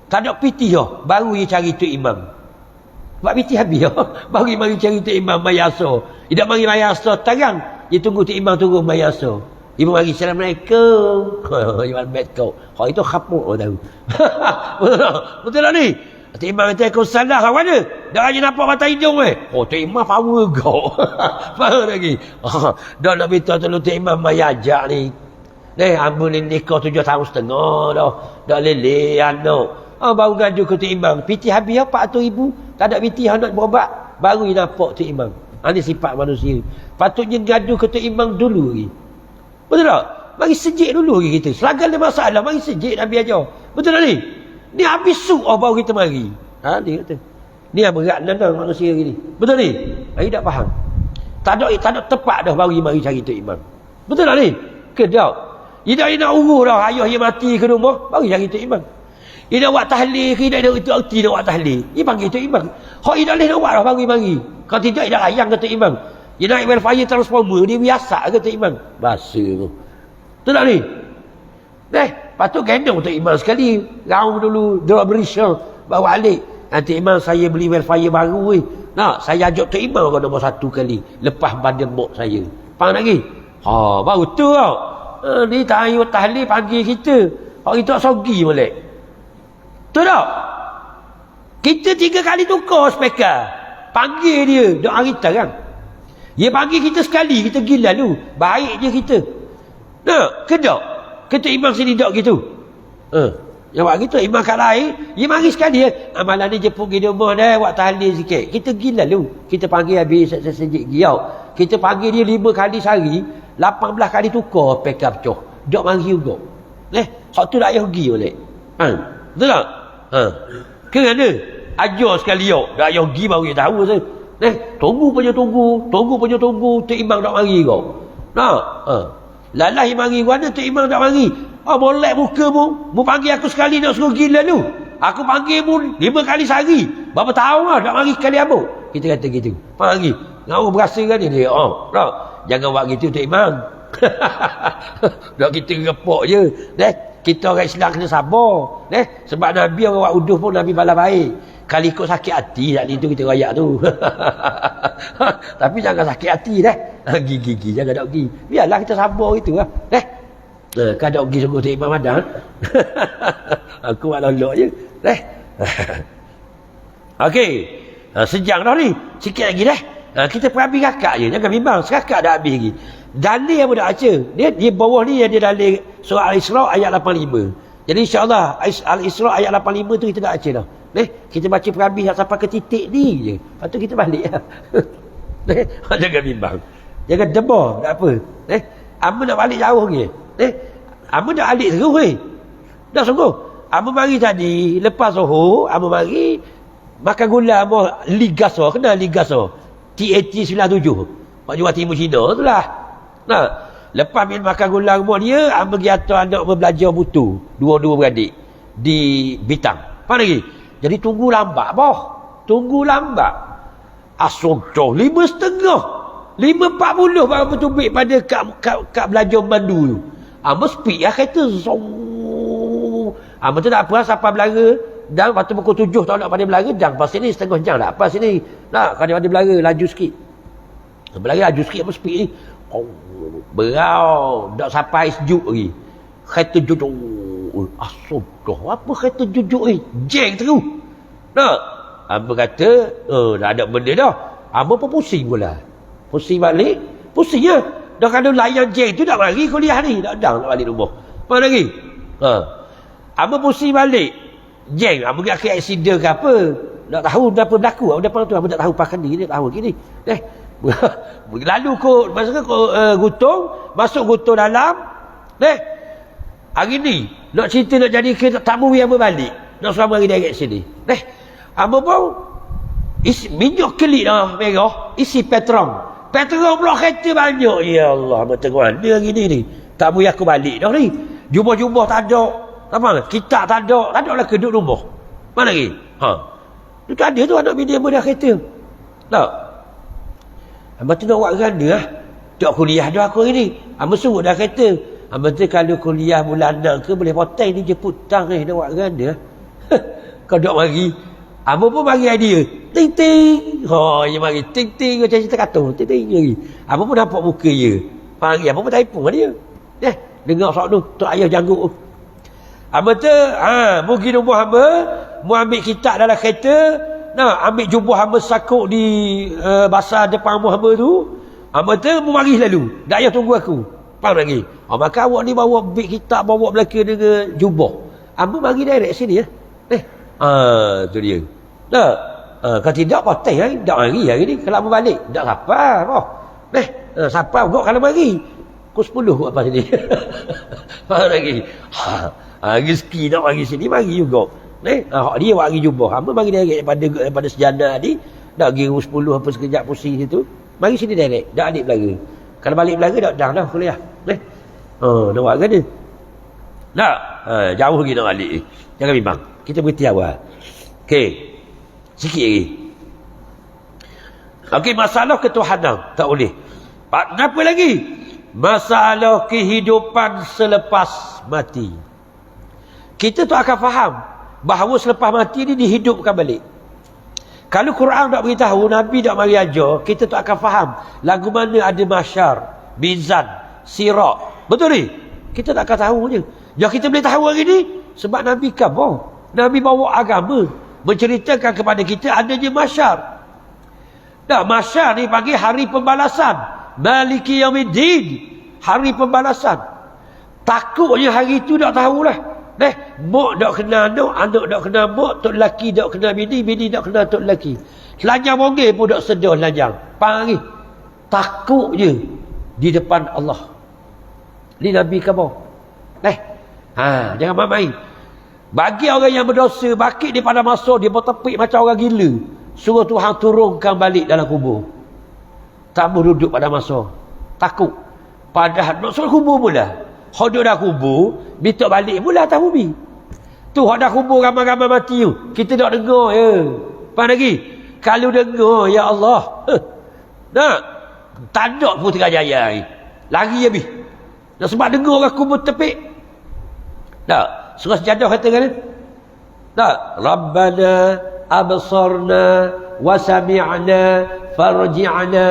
tak ada pitih dah, baru dia cari Tok Imam. Sebab pitih habis dah, baru dia mari cari Tok Imam mayasa. Dia tak mari mayasa terang, dia tunggu Tok Imam turun mayasa. Dia mari Assalamualaikum. Iman bet kau. Hak itu khapuk tahu. Betul tak ni? Tok Imam kata kau salah kat mana? Dah aja nampak mata hidung Oh, Tok Imam power kau. Faham lagi? Dah nak minta tolong Tok Imam mayajak ni. Hamba ni nikah 7 tahun setengah dah. Dah lele anak. Baru ngadu ke Tok Imam. Piti habis 400,000. Tak ada piti nak berobat. Baru dia nampak Tok Imam. Ini sifat manusia. Patutnya ngadu ke Tok Imam dulu lagi. Betul tak? Mari sejik dulu lagi kita. Selagi ada masalah, mari sejik Nabi ajar. Betul tak ni? Ni habis su'ah baru kita mari. Dia kata. Ni yang berat nandang manusia ni. Betul ni? Dia tak faham. Tak ada tepat dah baru mari cari Tok Imam. Betul tak ni? Ke tak? Dia nak urus dah. Ayah dia mati ke rumah, baru cari Tok Imam. Dia nak buat tahlil ke, dia nak erti nak buat tahlil. Dia panggil Tok Imam. Hak dia tak boleh nak buat dah baru mari. Kalau tidak, dia layang ke Tok Imam. Dia naik welfare transformer, dia biasa ke Tok Imam. Bahasa tu. Betul tak ni? Lepas tu gendong Tok Imam sekali. Raung dulu, dia beri syar. Bawa alik. Tok Imam saya beli welfare baru. Saya ajak Tok Imam ke nombor 1 kali. Lepas badan mok saya. Faham lagi? Baru tu tau. Ni tak ayat tahlil panggil kita. Orang itu sogi boleh. Betul tak? Kita 3 kali tukar speaker. Panggil dia. Duk hari terang. Dia panggil kita sekali. Kita gila lu. Baik je kita. Ke tak? Kata Imam sini tak gitu. Yang buat gitu. Imam kat lain. Dia mari sekali. Malam ni jemput pergi rumah dah. Buat tahlil sikit. Kita gila lu. Kita panggil habis sejik giau. Kita panggil dia 5 kali sehari. 18 kali tukar pick up coh. Tak mari juga. Hak tu tak payah pergi boleh. Betul tak? Kerana ajar sekali yuk. Tak payah pergi baru dia tahu tu. Tunggu punya tunggu. Tok Imam tak mari kau. Lalah yang mari mana Tok Imam tak mari. Molek muka mu. Mu panggil aku sekali nak suruh gila lu. Aku panggil mu 5 kali sehari. Berapa tahun lah tak mari sekali apa. Kita kata gitu. Faham lagi? Ngau berasa kan dia. Jangan buat gitu Tok Imam. Dak kita repok je. Kita orang Islam kena sabar. Sebab Nabi orang buat uduh pun Nabi balas baik. Kali ikut sakit hati tak itu kita rayak tu. Tapi jangan sakit hati dah. Gigi jangan dak pergi. Biarlah kita sabar gitu lah. Kan dak pergi sungguh Tok Imam Madan. Aku buat lolok je. Okey. Sejam dah ni. Sikit lagi dah. Kita perhabis kakak je. Jangan bimbang. Sekakak dah habis lagi. Dalil yang dah baca. Dia bawah ni dia dalil surah Al-Isra ayat 85. Jadi insya-Allah Al-Isra ayat 85 tu kita dah baca dah. Kita baca perhabis sampai ke titik ni je. Lepas tu kita balik lah. Jangan bimbang. Jangan debar, tak apa. Amba nak balik jauh ke? Amba nak balik terus dah sungguh. Amba mari tadi, lepas Zuhur, amba mari makan gula amba Ligaso, kenal Ligaso? TAT 97. Pak Jual Timur Cina tu lah. Nah, lepas makan gula amba dia, amba pergi atas anak belajar butu. Dua-dua beradik di Bitang. Apa lagi? Jadi tunggu lambat boh. Tunggu lambat. Asok 5.30. 5.40 baru bertubik pada kak belajar mandu tu. Amba speed lah kereta. Amba tu tak apa sampai Belara. Dan waktu pukul 7 tak nak pada Belara. Dan pas sini setengah jam tak apa sini. Nak pada Belara laju sikit. Belara laju sikit apa speed ni. Berau. Tak sampai sejuk lagi. Kereta jujuk. Asok. Apa kereta jujuk ni? Jeng terus. Nak. Amba kata. Dah ada benda dah. Amba pun pusing pula. Pusing balik. Pusing je. Dah kalau layan jeng tu tak lari kuliah ni. Tak nak balik rumah. Apa lagi? Amba pusing balik. Jeng. Amba pergi akhir aksiden ke apa. Tak tahu apa berlaku. Depan tu amba tak tahu pakai ni. Tak tahu gini. Lalu kot. Masuk gutong. Masuk gutong dalam. Hari ni. Nak cerita nak jadi tamu yang berbalik. Nak selama hari direct sini. Amba pun. Minyak kelik dah merah. Isi petrol. Petrol pula kereta banyak. Ya Allah, bertengah mana hari ni. Tak boleh aku balik dah ni. Jubah-jubah tak ada. Apa? Kitab tak ada. Tak ada lah keduk rumah. Mana lagi? Itu ada tu anak bini yang dah kereta. Tak? Abang tu nak buat ganda lah. Tak kuliah dah aku hari ni. Abang suruh dah kereta. Abang tu kalau kuliah bulan 6 ke boleh potong ni jemput tang ni. Nak buat ganda lah. Kau duk mari. Abang pun bagi idea. Ting-ting. Dia mari. Ting-ting. Macam cerita kata. Ting-ting lagi. Abang pun nampak muka dia. Panggil. Abang pun typing dia. Dengar soal tu. Tok ayah janggut. Abang tu. Mungkin rumah hamba. Mu ambil kitab dalam kereta. Ambil jubah hamba sakuk di basah depan rumah hamba tu. Abang tu mu mari lalu. Tak payah tunggu aku. Faham lagi? Maka awak ni bawa beg kitab. Bawa belakang dengan jubah. Abang mari direct sini ya. Tu dia. Kalau tidak potong hari. Tak mari hari ni. Kalau berbalik. Tak siapa. Siapa kau kalau mari. Pukul 10 apa sini. Faham lagi? Rezeki nak mari sini. Mari juga. Dia mari jubah. Hamba mari direct daripada sejana ni. Tak kira 10 apa sekejap pusing situ. Mari sini direct. Tak balik Belara. Kalau balik Belara dah kuliah. Nak buat kan dia? Tak. Jauh lagi nak balik. Jangan bimbang. Kita berhenti awal. Okey. Sikit lagi. Okey, masalah ketuhanan. Tak boleh. Kenapa lagi? Masalah kehidupan selepas mati. Kita tu akan faham bahawa selepas mati ni dihidupkan balik. Kalau Quran tak beritahu, Nabi tak mari ajar, kita tu akan faham lagu mana ada mahsyar, mizan, sirat. Betul ni? Kita tak akan tahu je. Yang kita boleh tahu hari ni sebab Nabi kabar. Nabi bawa agama menceritakan kepada kita adanya mahsyar. Mahsyar ni panggil hari pembalasan. Maliki yaumiddin. Hari pembalasan. Takutnya hari tu tak tahulah. Mak tak kena anak, anak tak kena mak, tok lelaki tak kena bini, bini tak kena tok lelaki. Telanjang bonggil pun tak sedar telanjang. Panggil. Takut je di depan Allah. Ni Nabi kabar. Jangan main-main. Bagi orang yang berdosa, bakit dia pada masa dia bertepik macam orang gila. Suruh Tuhan turunkan balik dalam kubur. Tak mau duduk pada masa. Takut. Padahal nak suruh kubur pula. Kalau duduk dah kubur, minta balik pula atas bumi. Tu kalau dah kubur ramai-ramai mati tu. Kita tak dengar ya. Apa lagi? Kalau dengar, ya Allah. Tak ada Putrajaya ni. Lari habis. Sebab dengar orang kubur tepik. Tak. Surah Sejadah kata kan? Tak. Rabbana absarna wa sami'na farji'na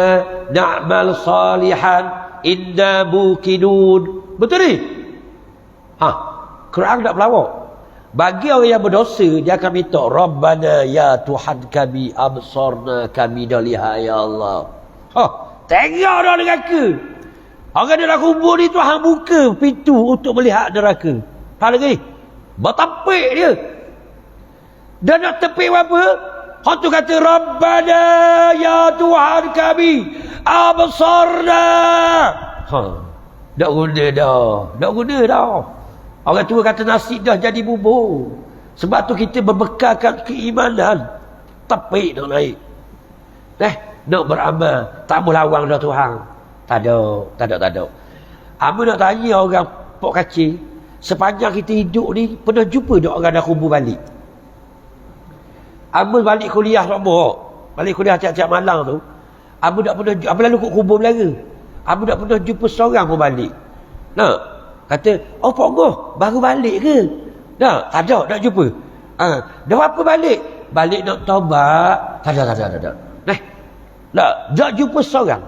na'mal salihan inna muqinun. Betul ni? Quran tak pelawak. Bagi orang yang berdosa, dia akan minta Rabbana ya Tuhan kami absarna, kami dah lihat ya Allah. Tengok dah neraka. Orang dalam kubur ni Tuhan buka pintu untuk melihat neraka. Faham lagi? Bertapik dia. Dan nak tepik apa? Hak tu kata Rabbana ya Tuhan kami absarna. Tak guna dah. Orang tua kata nasi dah jadi bubur. Sebab tu kita berbekalkan keimanan. Tepik nak naik. Nak beramal. Tak boleh lawang dah Tuhan. Tak ada. Amu nak tanya orang Pok Kacil. Sepanjang kita hidup ni, pernah jumpa tak orang dah kubur balik? Amu balik kuliah sama. Balik kuliah tiap-tiap malam tu. Amu tak pernah, Amu lalu kubur Melaka. Amu tak pernah jumpa seorang pun balik. Nak? Kata, oh Pok Goh, baru balik ke? Tak ada, tak jumpa. Dah apa balik? Balik nak taubat. Tak ada. Tak jumpa seorang.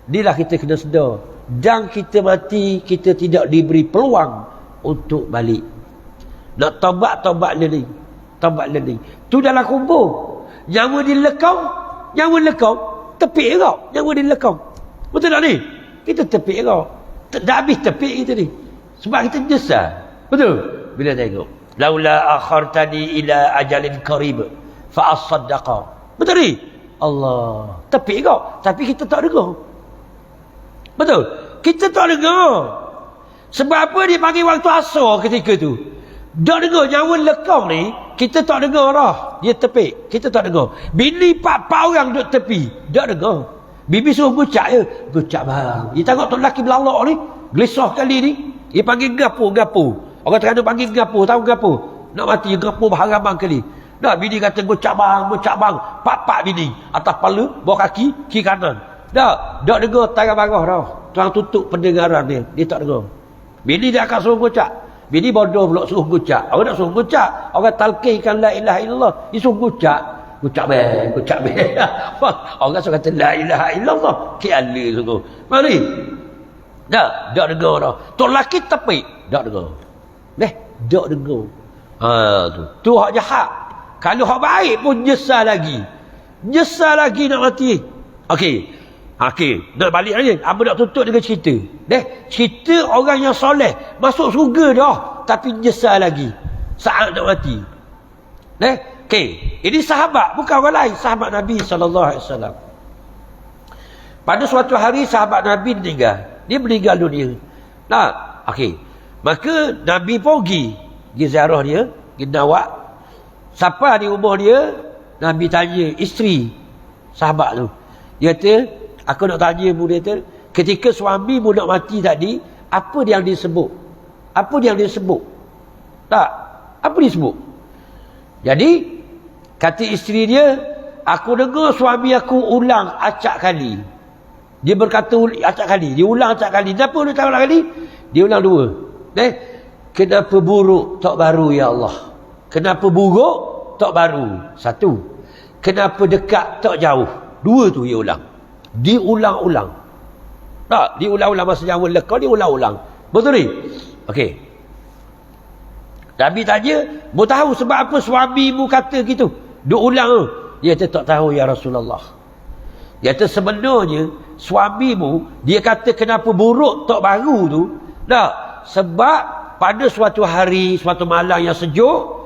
Inilah kita kena sedar. Dan kita mati, kita tidak diberi peluang untuk balik. Nak taubat learning. Tu dalam kubur. Nyawa dilekong, tepik kau. Nyawa dilekong. Betul tak ni? Kita tepik kau. Dah habis tepik kita ni. Sebab kita menyesal. Betul? Bila tengok. Laula akhartani ila ajalin qarib fa asaddaqa. Betul ni? Allah. Tepik kau. Tapi kita tak dengar. Betul? Kita tak dengar. Sebab apa dia panggil waktu asar ketika tu? Tak dengar nyawa lekong ni. Kita tak dengar dah. Dia tepik. Kita tak dengar. Bini 4 orang duduk tepi. Tak dengar. Bibi suruh gucak je. Gucak bang. Dia tengok tu lelaki belalak ni. Gelisah kali ni. Dia panggil gapo. Orang Terengganu panggil gapo. Tahu gapo? Nak mati gapo berharamang kali. Dah bini kata gucak bang. 4 bini. Atas kepala, bawah kaki, kiri kanan. Tak dengar tarang marah dah. Tuan tutup pendengaran dia. Dia tak dengar. Bini dia akan suruh gucak. Bini bodoh pula suruh gucak. Orang nak suruh gucak. Orang talqihkan la ilaha illallah. Dia suruh gucak. Gucak bang. Orang suruh kata la ilaha illallah. Kiala sungguh. Mari. Tak dengar dah. Tok laki tepi. Tak dengar. Tak dengar. Tu hak jahat. Kalau hak baik pun nyesal lagi. Nak mati. Okey, nak balik lagi. Apa nak tutup dengan cerita? Cerita orang yang soleh masuk surga dah, tapi nyesal lagi saat nak mati. Ini sahabat, bukan orang lain, sahabat Nabi SAW. Pada suatu hari sahabat Nabi meninggal. Dia meninggal dunia. Maka Nabi pun pergi ziarah dia, pergi nawak. Siapa di rumah dia? Nabi tanya isteri sahabat tu. Dia kata, aku nak tanya mu, dia kata, ketika suami mu nak mati tadi, apa yang disebut? Tak? Apa disebut? Jadi, kata isteri dia, aku dengar suami aku ulang acak kali. Dia berkata acak kali. Dia ulang acak kali. Kenapa dia ulang kali? Dia ulang 2. Kenapa buruk tak baru ya Allah? Kenapa buruk tak baru? 1. Kenapa dekat tak jauh? 2 tu dia ulang. Diulang-ulang. Tak? Diulang-ulang masa nyawa lekau, dia ulang-ulang. Betul ni? Okey. Nabi tanya, mu tahu sebab apa suamimu kata gitu? Duk ulang tu. Dia kata tak tahu ya Rasulullah. Dia kata sebenarnya suamimu, dia kata kenapa buruk tak baru tu? Tak? Sebab pada suatu hari, suatu malam yang sejuk,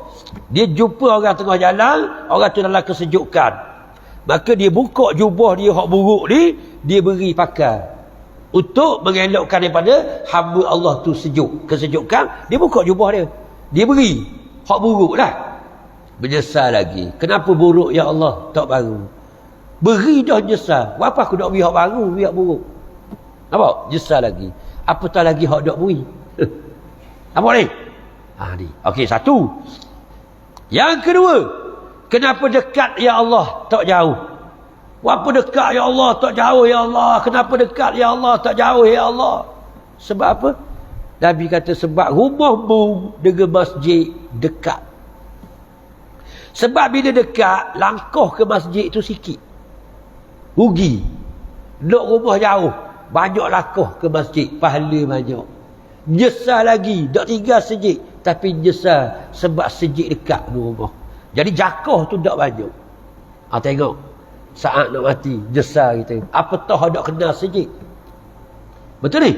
dia jumpa orang tengah jalan, orang tu dalam kesejukan. Maka dia buka jubah dia hak buruk ni, dia beri pakai. Untuk mengelakkan daripada hamba Allah tu sejuk, kesejukan, dia buka jubah dia. Dia beri hak buruk lah. Menyesal lagi. Kenapa buruk ya Allah tak baru? Beri dah nyesal. Apa aku nak beri hak baru, beri hak buruk? Nampak? Nyesal lagi. Apatah lagi hak nak beri. Nampak ni? Ni. Okey, 1. Yang kedua, kenapa dekat ya Allah tak jauh? Apa dekat ya Allah tak jauh ya Allah? Kenapa dekat ya Allah tak jauh ya Allah? Sebab apa? Nabi kata sebab rumahmu dengan masjid dekat. Sebab bila dekat, langkah ke masjid tu sikit. Rugi. Nak rumah jauh, banyak langkah ke masjid, pahala banyak. Nyesal lagi, tak tinggal sejik, tapi nyesal sebab sejik dekat rumah. Jadi jakah tu tak banyak. Tengok saat nak mati, nyesal kita. Apatah nak kena sejik. Betul ni?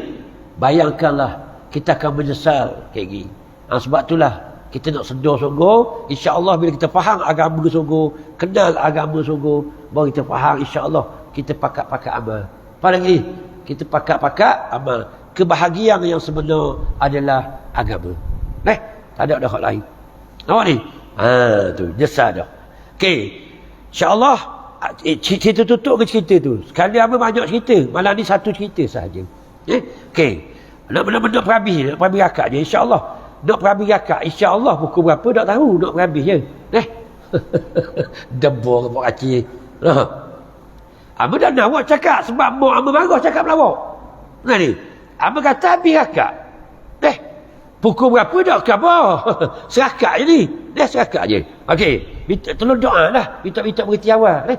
Bayangkanlah kita akan menyesal kayak gini. Sebab itulah Kita nak sedar sungguh, insya-Allah bila kita faham agama sungguh, kenal agama sungguh, baru kita faham insya-Allah kita pakat-pakat amal. Apa lagi? Kita pakat-pakat amal. Kebahagiaan yang sebenar adalah agama. Tak ada hak lain. Nampak ni? Tu, jasa dah. Okey. Insya-Allah cerita tutup ke cerita tu. Sekali apa banyak cerita, malam ni satu cerita sahaja. Okey. Nak benda-benda perhabis, nak perhabis akak je insya-Allah. Nak perhabis akak, insya-Allah pukul berapa tak tahu, nak perhabis je. Debor buat kacil. Apa dah nak awak cakap sebab mak ama marah cakap melawak. Nah ni. Apa kata habis akak? Pukul berapa dah khabar? Serakak je ni. Serakak je. Okey, tolong doa lah. Minta berhenti awal.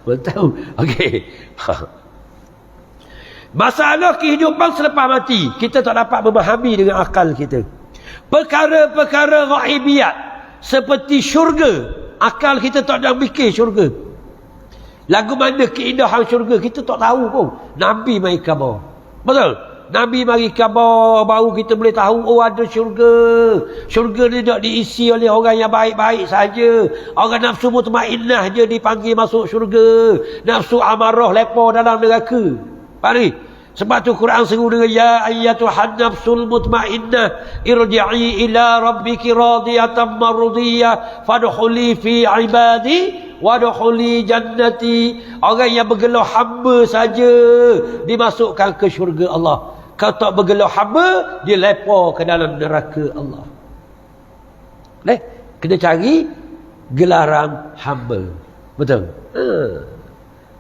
Belum tahu. Okey. Masalah kehidupan selepas mati, kita tak dapat memahami dengan akal kita. Perkara-perkara ghaibiyat seperti syurga, akal kita tak ada fikir syurga. Lagu mana keindahan syurga kita tak tahu pun. Nabi mai khabar. Betul? Nabi mari khabar, baru kita boleh tahu ada syurga. Syurga ni tak diisi oleh orang yang baik-baik saja. Orang nafsu mutmainnah je dipanggil masuk syurga. Nafsu amarah lepa dalam neraka. Faham ni? Sebab tu Quran seru dengan ya ayyatuhan nafsul mutmainnah irji'i ila rabbiki radiyatan mardiyah fadkhuli fi ibadi wadkhuli jannati. Orang yang bergelar hamba saja dimasukkan ke syurga Allah. Kalau tak bergelar hamba, dia lepa ke dalam neraka Allah. Kena cari gelaran hamba. Betul?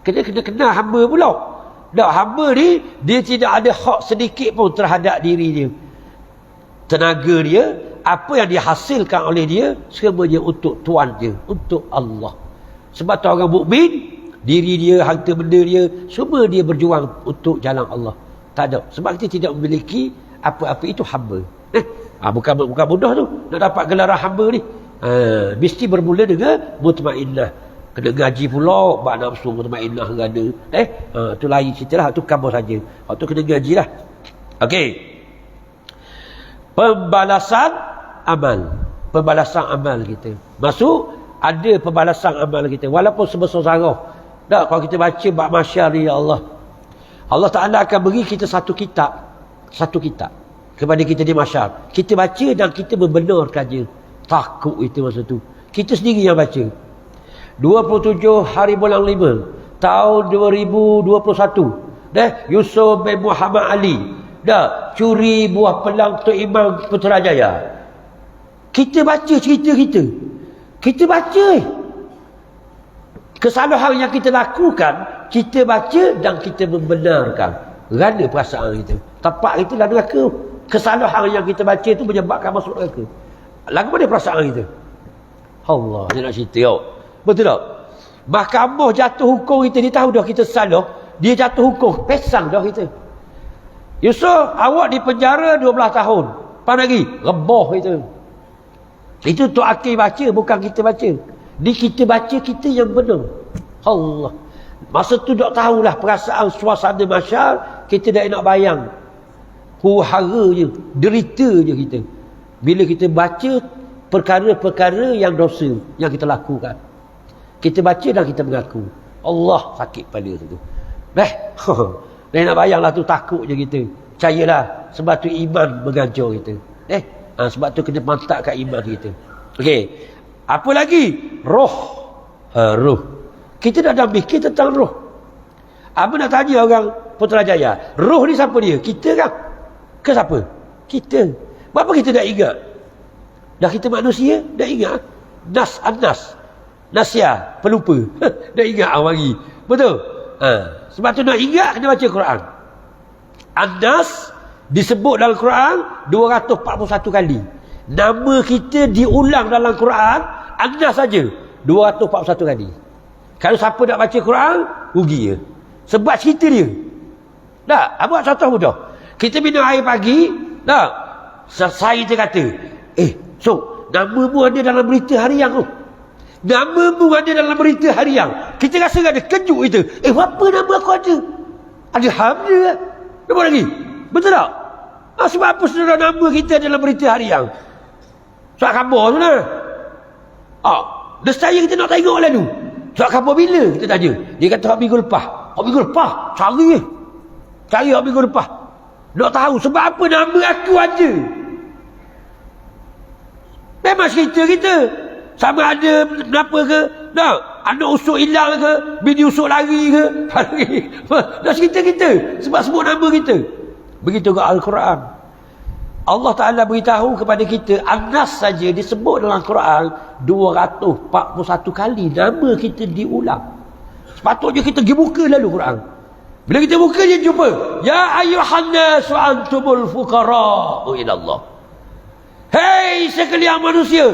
Kena kenal hamba pula. Tak, hamba ni dia tidak ada hak sedikit pun terhadap diri dia. Tenaga dia, apa yang dihasilkan oleh dia, semuanya untuk Tuhan dia, untuk Allah. Sebab tu orang mukmin, diri dia, harta benda dia, semua dia berjuang untuk jalan Allah. Tak ada. Sebab kita tidak memiliki apa-apa, itu hamba. Bukan mudah tu nak dapat gelaran hamba ni. Mesti bermula dengan mutmainnah. Kena ngaji pula bab nafsu mutmainnah ada. Tu lain ceritalah, tu khabar saja. Tu kena ngajilah. Okey. Pembalasan amal kita. Masuk ada pembalasan amal kita walaupun sebesar zarah. Tak, kalau kita baca bab mahsyar ni, ya Allah, Allah Ta'ala akan beri kita satu kitab kepada kita di mahsyar. Kita baca dan kita membenarkan je. Takut itu masa tu. Kita sendiri yang baca. 27 hari bulan 5 tahun 2021. Yusuf bin Muhammad Ali curi buah pelang Tok Imam Putrajaya. Kita baca cerita kita. Kita baca. Kesalahan yang kita lakukan, kita baca dan kita membenarkan. Rana perasaan kita. Tapak kita dalam neraka. Kesalahan yang kita baca itu menyebabkan masuk neraka. Lagu mana perasaan kita? Allah, dia nak cerita. Betul tak? Mahkamah jatuh hukum kita, dia tahu dah kita salah, dia jatuh hukum, pesang dah kita. Yusuf, awak di penjara 12 tahun. Apa lagi? Rebah kita. Itu Tok Akil baca, bukan kita baca. Ni kita baca, kita yang benar. Allah. Masa tu tak tahulah perasaan suasana mahsyar, kita dah nak bayang. Huru-hara je, derita je kita. Bila kita baca perkara-perkara yang dosa yang kita lakukan. Kita baca dan kita mengaku. Allah, sakit pada tu. Dia nak bayanglah tu, takut je kita. Percayalah, sebab tu iman mengajar kita. Sebab tu kena mantapkan iman kita. Okey. Apa lagi? Roh. Roh. Kita dah ada fikir tentang roh. Apa nak tanya orang Putrajaya? Roh ni siapa dia? Kita kan? Ke siapa? Kita. Kenapa kita dah ingat? Dah kita manusia, dah ingat. Nas. Nasya, pelupa. Dah ingat awal lagi. Betul? Sebab tu nak ingat, kena baca Quran. An-Nas disebut dalam Quran 241 kali. Nama kita diulang dalam Quran, An-Nas saja 241 kali. Kalau siapa nak baca Quran, rugi je. Sebab cerita dia. Tak? Buat contoh mudah. Kita minum air pagi, tak? Saya dia kata, so, namamu ada dalam berita harian tu. Namamu ada dalam berita harian. Kita rasa ada kejut kita. Apa nama aku ada? Ada Hamzah. Nama lagi? Betul tak? Sebab apa saudara nama kita dalam berita harian? Surat khabar tu lah. Nescaya kita nak tengok lalu. Surat khabar bila kita tanya. Dia kata hak minggu lepas. Hak minggu lepas. Cari hak minggu lepas. Nak tahu sebab apa nama aku ada. Memang cerita kita. Sama ada kenapa ke. Tak. Anak usuk hilang ke. Bini usuk lari ke. Dah cerita kita. Sebab sebut nama kita. Begitu ke Al-Quran. Allah Ta'ala beritahu kepada kita. An-Nas saja disebut dalam Quran 241 kali. Nama kita diulang. Sepatutnya kita pergi buka lalu Quran. Bila kita buka dia jumpa. Ya ayyuhan nasu antumul fuqara'u ilallah. Hei sekalian manusia.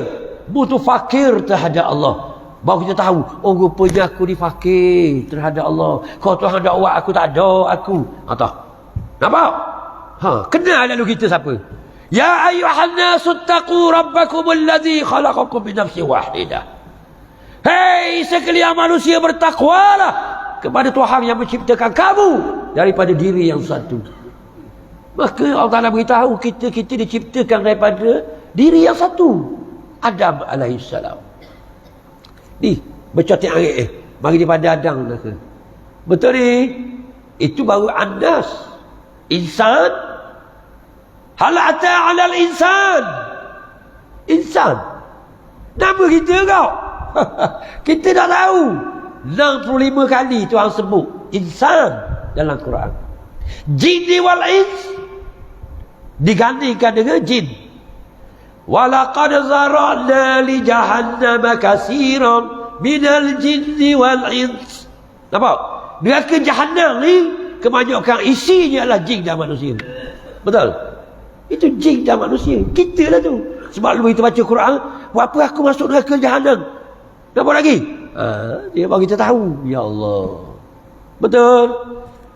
Butuh fakir terhadap Allah. Baru kita tahu. Oh rupanya aku ni fakir terhadap Allah. Kau Tuhan ada awak aku tak ada aku. Tak. Nampak? Kenal lalu kita siapa? Ya ayyuhan nasu taqu rabbakumul ladzi khalaqakum min nafsin wahidah. Hei sekalian manusia bertakwalah kepada Tuhan yang menciptakan kamu daripada diri yang satu. Maka Allah Ta'ala beritahu kita diciptakan daripada diri yang satu. Adam alaihissalam. Ni bercotek angin mari daripada Adam ke. Betul ni? Itu baru An-Nas. Insan. Hal ata 'alal insan. Insan. Nama kita kau. Kita dah tahu 65 kali Tuhan sebut insan dalam Quran. Jin wal ins digantikan dengan jin. Walaqad zara'na li jahannama katsiran minal jinni wal ins. Nampak? Neraka Jahannam ni kebanyakan isinya adalah jin dan manusia. Betul? Itu jin dan manusia. Kita lah tu. Sebab lu kita baca Quran, buat apa aku masuk neraka Jahannam? Nampak lagi? Dia bagi kita tahu. Ya Allah. Betul?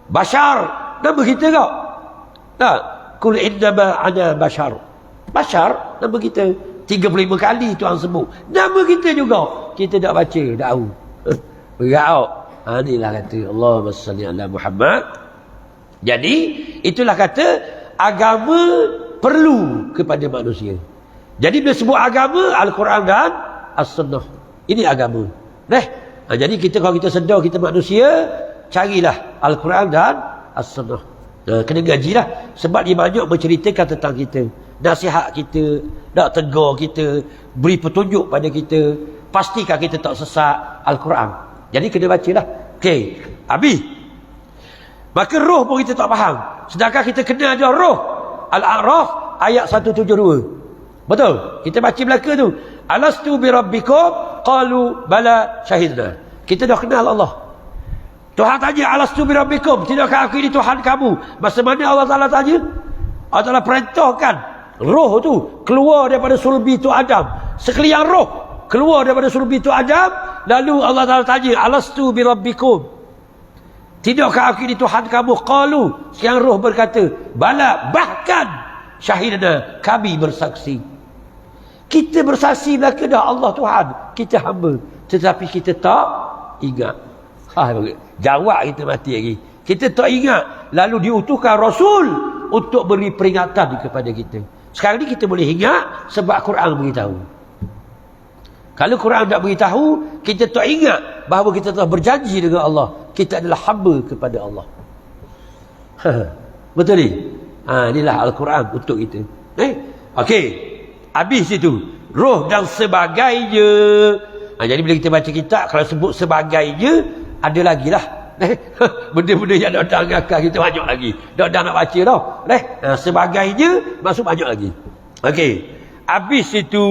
Bashar. Nama kita kau? Tak? Kul innama ana bashar. Bashar. Nama kita. 35 kali Tuhan sebut. Nama kita juga. Kita tak baca. Tak tahu. Berat. Inilah kata Allahumma salli ala Muhammad. Jadi, itulah kata agama perlu kepada manusia. Jadi bila sebut agama, Al-Quran dan As-Sunnah. Ini agama. Jadi kalau kita sedar kita manusia, carilah Al-Quran dan As-Sunnah. Kena gajilah. Sebab dia banyak menceritakan tentang kita. Nasihat kita, nak tegur kita, beri petunjuk pada kita, pastikan kita tak sesat Al-Quran. Jadi kena bacalah. Okey, habis. Maka roh pun kita tak faham. Sedangkan kita kena ada roh. Al-A'raf ayat 172. Betul? Kita baca belaka tu. Alastu bi rabbikum qalu bala syahidna. Kita dah kenal Allah. Tuhan tanya alastu bi rabbikum, tidakkah aku ini Tuhan kamu? Masa mana Allah Taala tanya? Allah Taala perintahkan roh tu keluar daripada sulbi tu Adam. Sekalian roh keluar daripada sulbi tu Adam, lalu Allah Taala tanya alastu bi rabbikum, tidakkah aku ini Tuhan kamu? Qalu, sekian roh berkata bala, bahkan syahidna, kami bersaksi. Kita bersaksi belaka dah Allah Tuhan, kita hamba, tetapi kita tak ingat. Jawab kita mati lagi. Kita tak ingat. Lalu diutuskan Rasul untuk beri peringatan kepada kita. Sekarang ni kita boleh ingat sebab Quran beritahu. Kalau Quran tak beritahu, kita tak ingat bahawa kita telah berjanji dengan Allah. Kita adalah hamba kepada Allah. Betul ni? Inilah Al-Quran untuk kita. Okey. Habis itu. Roh dan sebagainya. Jadi bila kita baca kitab, kalau sebut sebagainya, ada lagi lah. Benda-benda yang dah ngakal kita banyak lagi. Dah nak baca dah. Sebagainya, masuk banyak lagi. Okey. Habis itu,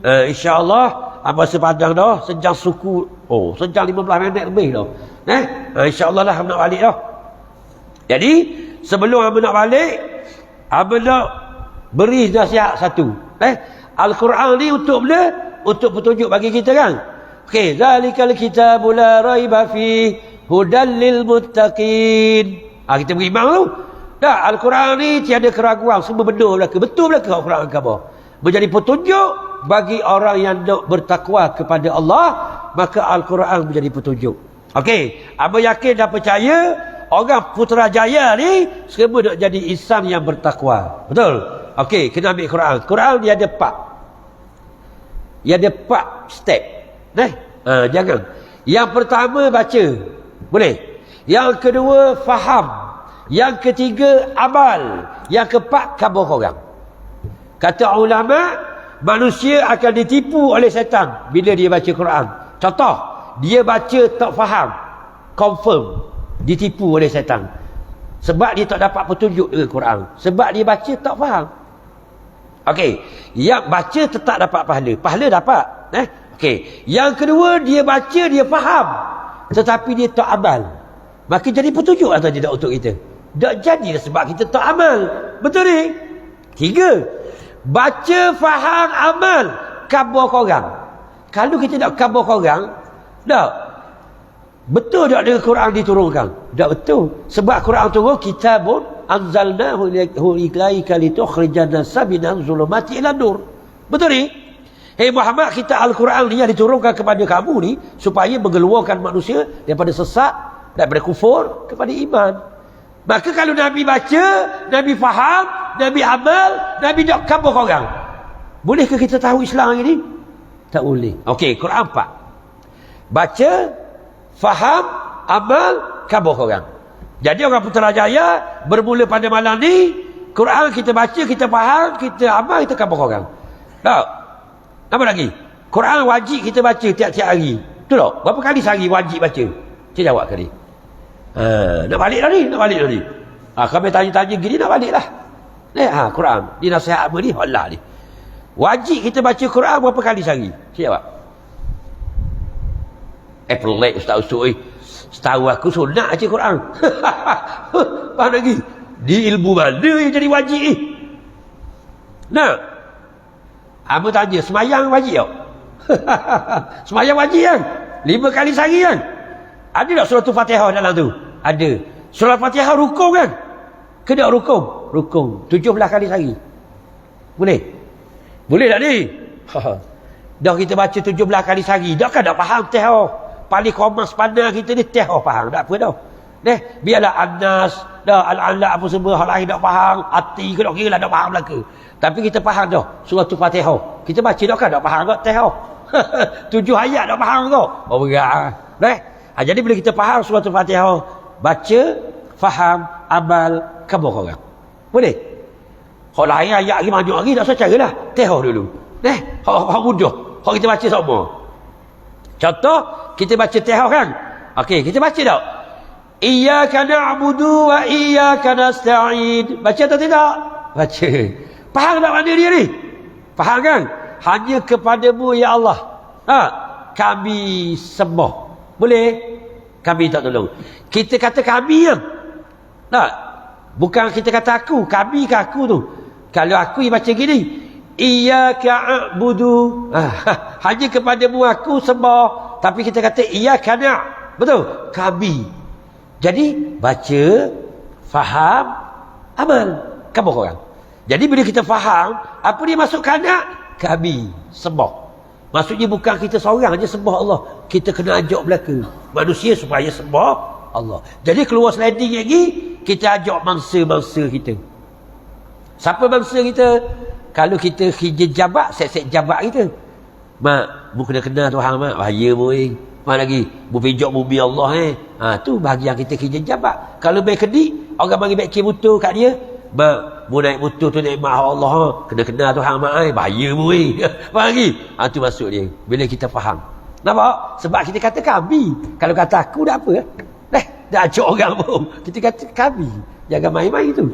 insyaAllah, masa padang dah, sejam suku. Sejam 15 minit lebih dah. InsyaAllah lah, nak balik dah. Jadi, sebelum Abang nak balik, Abang nak beri nasihat satu. Al-Quran ni untuk benda, untuk petunjuk bagi kita kan. Okey, zalikal kitabu la raiba fi hudal lil muttaqin. Kita beriman tu. Dah, Al-Quran ni tiada keraguan, semua benda belaka. Betul belaka Al-Quran khabar. Menjadi petunjuk bagi orang yang nak bertakwa kepada Allah, maka Al-Quran menjadi petunjuk. Okey, abang yakin dan percaya orang Putrajaya ni semua nak jadi insan yang bertakwa. Betul? Okey, kena ambil Quran. Quran dia ada 4. Ia ada 4 step. Jangan. Yang pertama baca. Boleh. Yang kedua faham. Yang ketiga amal. Yang keempat kabur orang. Kata ulama, manusia akan ditipu oleh syaitan bila dia baca Quran. Contoh, dia baca tak faham, confirm ditipu oleh syaitan. Sebab dia tak dapat petunjuk dengan Quran. Sebab dia baca tak faham. Okey, yang baca tetap dapat pahala. Pahala dapat. Okey, yang kedua dia baca dia faham, tetapi dia tak amal. Maka jadi petunjuk atau tidak untuk kita? Tak jadi sebab kita tak amal. Betul ni? 3. Baca, faham, amal, kabur korang. Kalau kita nak kabur korang, tak. Betul tak dengan Quran diturunkan? Tak betul. Sebab Quran turun, kitabun anzalnahu ilaika litukhrijan nasa minaz zulumati ila nur. Betul ni? Hei Muhammad, kita Al-Quran ni yang diturunkan kepada kamu ni supaya mengeluarkan manusia daripada sesat, daripada kufur kepada iman. Maka kalau Nabi baca, Nabi faham, Nabi amal, Nabi tak kabur orang. Bolehkah kita tahu Islam ini? Tak boleh. Okey, Quran 4. Baca, faham, amal, kabur orang. Jadi orang Putrajaya bermula pada malam ni, Quran kita baca, kita faham, kita amal, kita kabur orang. Tak? Apa lagi? Quran wajib kita baca tiap-tiap hari. Betul tak? Berapa kali sehari wajib baca? Cik jawab kali. Nak balik dah ni, nak balik dah ni. Kami tanya-tanya gini, nak balik lah. Quran. Ni nasihat apa ni? Allah ni. Wajib kita baca Quran berapa kali sehari? Cik jawab. Pelik Ustaz Usuk. Setahu aku sunat baca Quran. Faham lagi? Di ilmu mana yang jadi wajib ni? Nah. Apa tanya, semayang wajib tak? Semayang wajib kan? 5 kali sehari kan? Ada tak surah Fatihah dalam tu? Ada. Surah Fatihah rukun kan? Kena rukun? Rukun 17 kali sehari. Boleh? Boleh tak ni? Dah kita baca 17 kali sehari. Dah kan tak faham Fatihah? Paling komas pandang kita ni Fatihah faham. Tak apa dah. Biarlah Anas, dah Al-Alaq apa semua, hal lain tak faham. Hati ke tak kira lah tak faham belaka. Tapi kita faham dah surah Fatihah. Kita baca dah kan tak faham tak Fatihah. 7 ayat tak faham tak? Oh berat. Jadi bila kita faham surah Fatihah, baca, faham, amal, kabur orang. Boleh? Hak lain ayat lagi banyak lagi tak usah caralah. Fatihah dulu. Hak mudah. Hak kita baca sama. Contoh, kita baca Fatihah kan? Okey, kita baca tak? Iyyaka na'budu wa iyyaka nasta'in. Baca atau tidak? Baca. Faham tak mana dia ni? Faham kan? Hanya kepadamu ya Allah kami sembah. Boleh? Kami tak tolong. Kita kata kami kan? Tak? Bukan kita kata aku. Kami ke aku tu. Kalau aku yang baca gini, iyyaka a'budu, hanya kepadamu aku sembah. Tapi kita kata iyyaka na'. Betul? Kami. Jadi baca, faham, amal, kabur orang. Jadi bila kita faham, apa dia masuk kanak? Kami sembah. Maksudnya bukan kita seorang je sembah Allah. Kita kena ajak belaka manusia supaya sembah Allah. Jadi keluar sliding lagi, kita ajak mangsa-mangsa kita. Siapa mangsa kita? Kalau kita hijau jabat, set-set jabat kita. Mak, bu kena kenal Tuhan mak. Bahaya boy. Mana lagi? Bu pijak bumi Allah tu bahagian kita hijau jabat. Kalau baik kedik, orang bagi baik kibutu kat dia. Mak, mu naik motor tu naik mak Allah kena kenal Tuhan mak bahaya boy. Faham lagi? Tu masuk dia. Bila kita faham. Nampak? Sebab kita kata kami. Kalau kata aku dah apa? Dah ajak orang pun. Kita kata kami. Jangan main-main tu.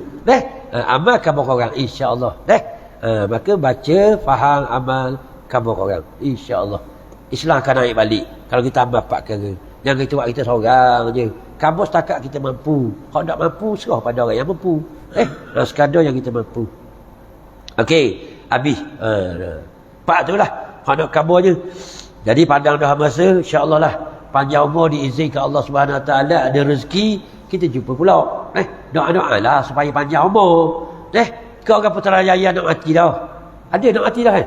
Amal kabur orang insya-Allah. Maka baca, faham, amal, kabur orang insya-Allah. Islam akan naik balik kalau kita amal 4 perkara. Jangan kita buat kita seorang je. Kabur setakat kita mampu. Kalau tak mampu, serah pada orang yang mampu. Sekadar yang kita mampu. Okey, habis. Pak tu lah. Kalau nak kabur je. Jadi pandang dah masa, insya-Allah lah. Panjang umur diizinkan Allah Subhanahu Wa Taala, ada rezeki, kita jumpa pula. Doa-doa lah supaya panjang umur. Kau orang Putrajaya nak mati dah. Ada nak mati dah kan?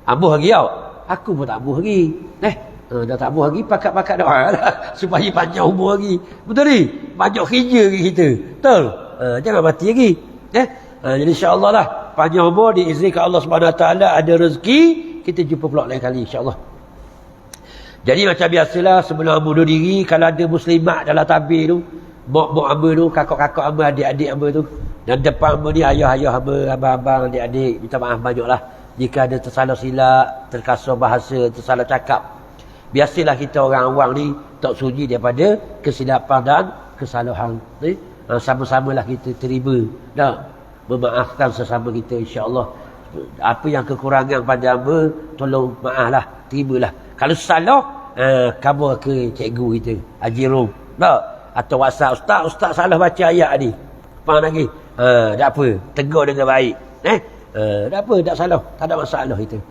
Ambuh lagi tau. Aku pun tak ambuh lagi. Dah tak ambuh lagi, pakat-pakat doa lah. Supaya panjang umur lagi. Betul ni? Banyak kerja lagi kita. Betul? Jangan mati lagi. Jadi insya-Allah lah. Panjang umur diizinkan Allah Subhanahu Wa Taala, ada rezeki, kita jumpa pula lain kali insya-Allah. Jadi macam biasalah sebelum bunuh diri, kalau ada muslimat dalam tabir tu, mak-mak hamba tu, kakak-kakak hamba, adik-adik hamba tu, dan depan hamba ni ayah-ayah hamba, abang-abang, adik-adik, minta maaf banyaklah jika ada tersalah silap, terkasar bahasa, tersalah cakap. Biasalah kita orang awam ni tak sunyi daripada kesilapan dan kesalahan. Sama-samalah kita terima dah, memaafkan sesama kita insya-Allah. Apa yang kekurangan pada hamba, tolong maaflah, terimalah. Kalau salah, khabar ke cikgu kita, Haji Rom, tak? Atau WhatsApp, ustaz salah baca ayat ni. Faham lagi? Tak apa, tegur dengan baik. Tak apa, tak salah, tak ada masalah itu.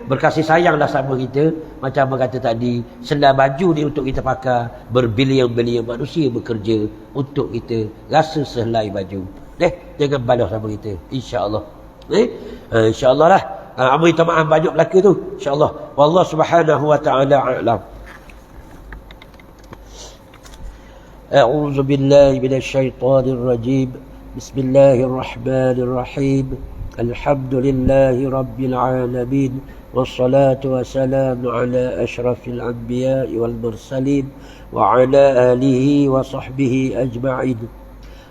Berkasih sayanglah sama kita. Macam abang kata tadi, selai baju ni untuk kita pakai, berbilion-bilion manusia bekerja untuk kita rasa selai baju. Jangan balas sama kita, insya-Allah. InsyaAllah lah. Minta maaf banyak belaka tu, insyaAllah. Wallahu subhanahu wa ta'ala a'lam. A'udzu billahi minasy syaithanir rajim. Bismillahirrahmanirrahim. Alhamdulillahi rabbil alamin. Wassalatu wassalamu ala asyrafil anbiya'i wal mursalin wa ala alihi wa sahbihi ajma'in.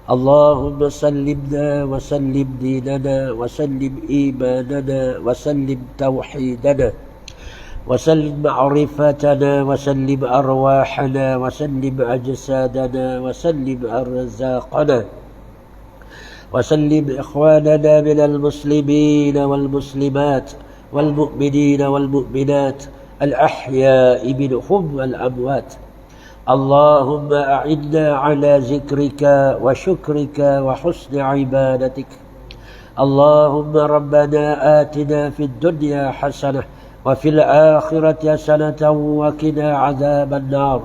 اللهم سلمنا وسلم ديننا وسلم إيماننا وسلم توحيدنا وسلم معرفتنا وسلم أرواحنا وسلم أجسادنا وسلم أرزاقنا وسلم إخواننا من المسلمين والمسلمات والمؤمنين والمؤمنات الأحياء منهم والأموات. اللهم أعنا على ذكرك وشكرك وحسن عبادتك. اللهم ربنا آتنا في الدنيا حسنة وفي الآخرة حسنة وقنا عذاب النار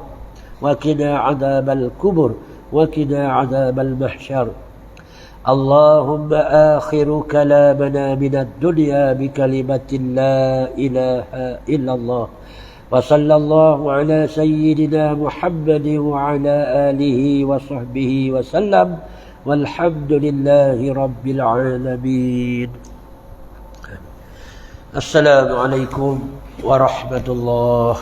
وقنا عذاب الكبر وقنا عذاب المحشر. اللهم آخر كلامنا من الدنيا بكلمة لا إله إلا الله. وصلى الله على سيدنا محمد وعلى آله وصحبه وسلم والحمد لله رب العالمين. السلام عليكم ورحمة الله.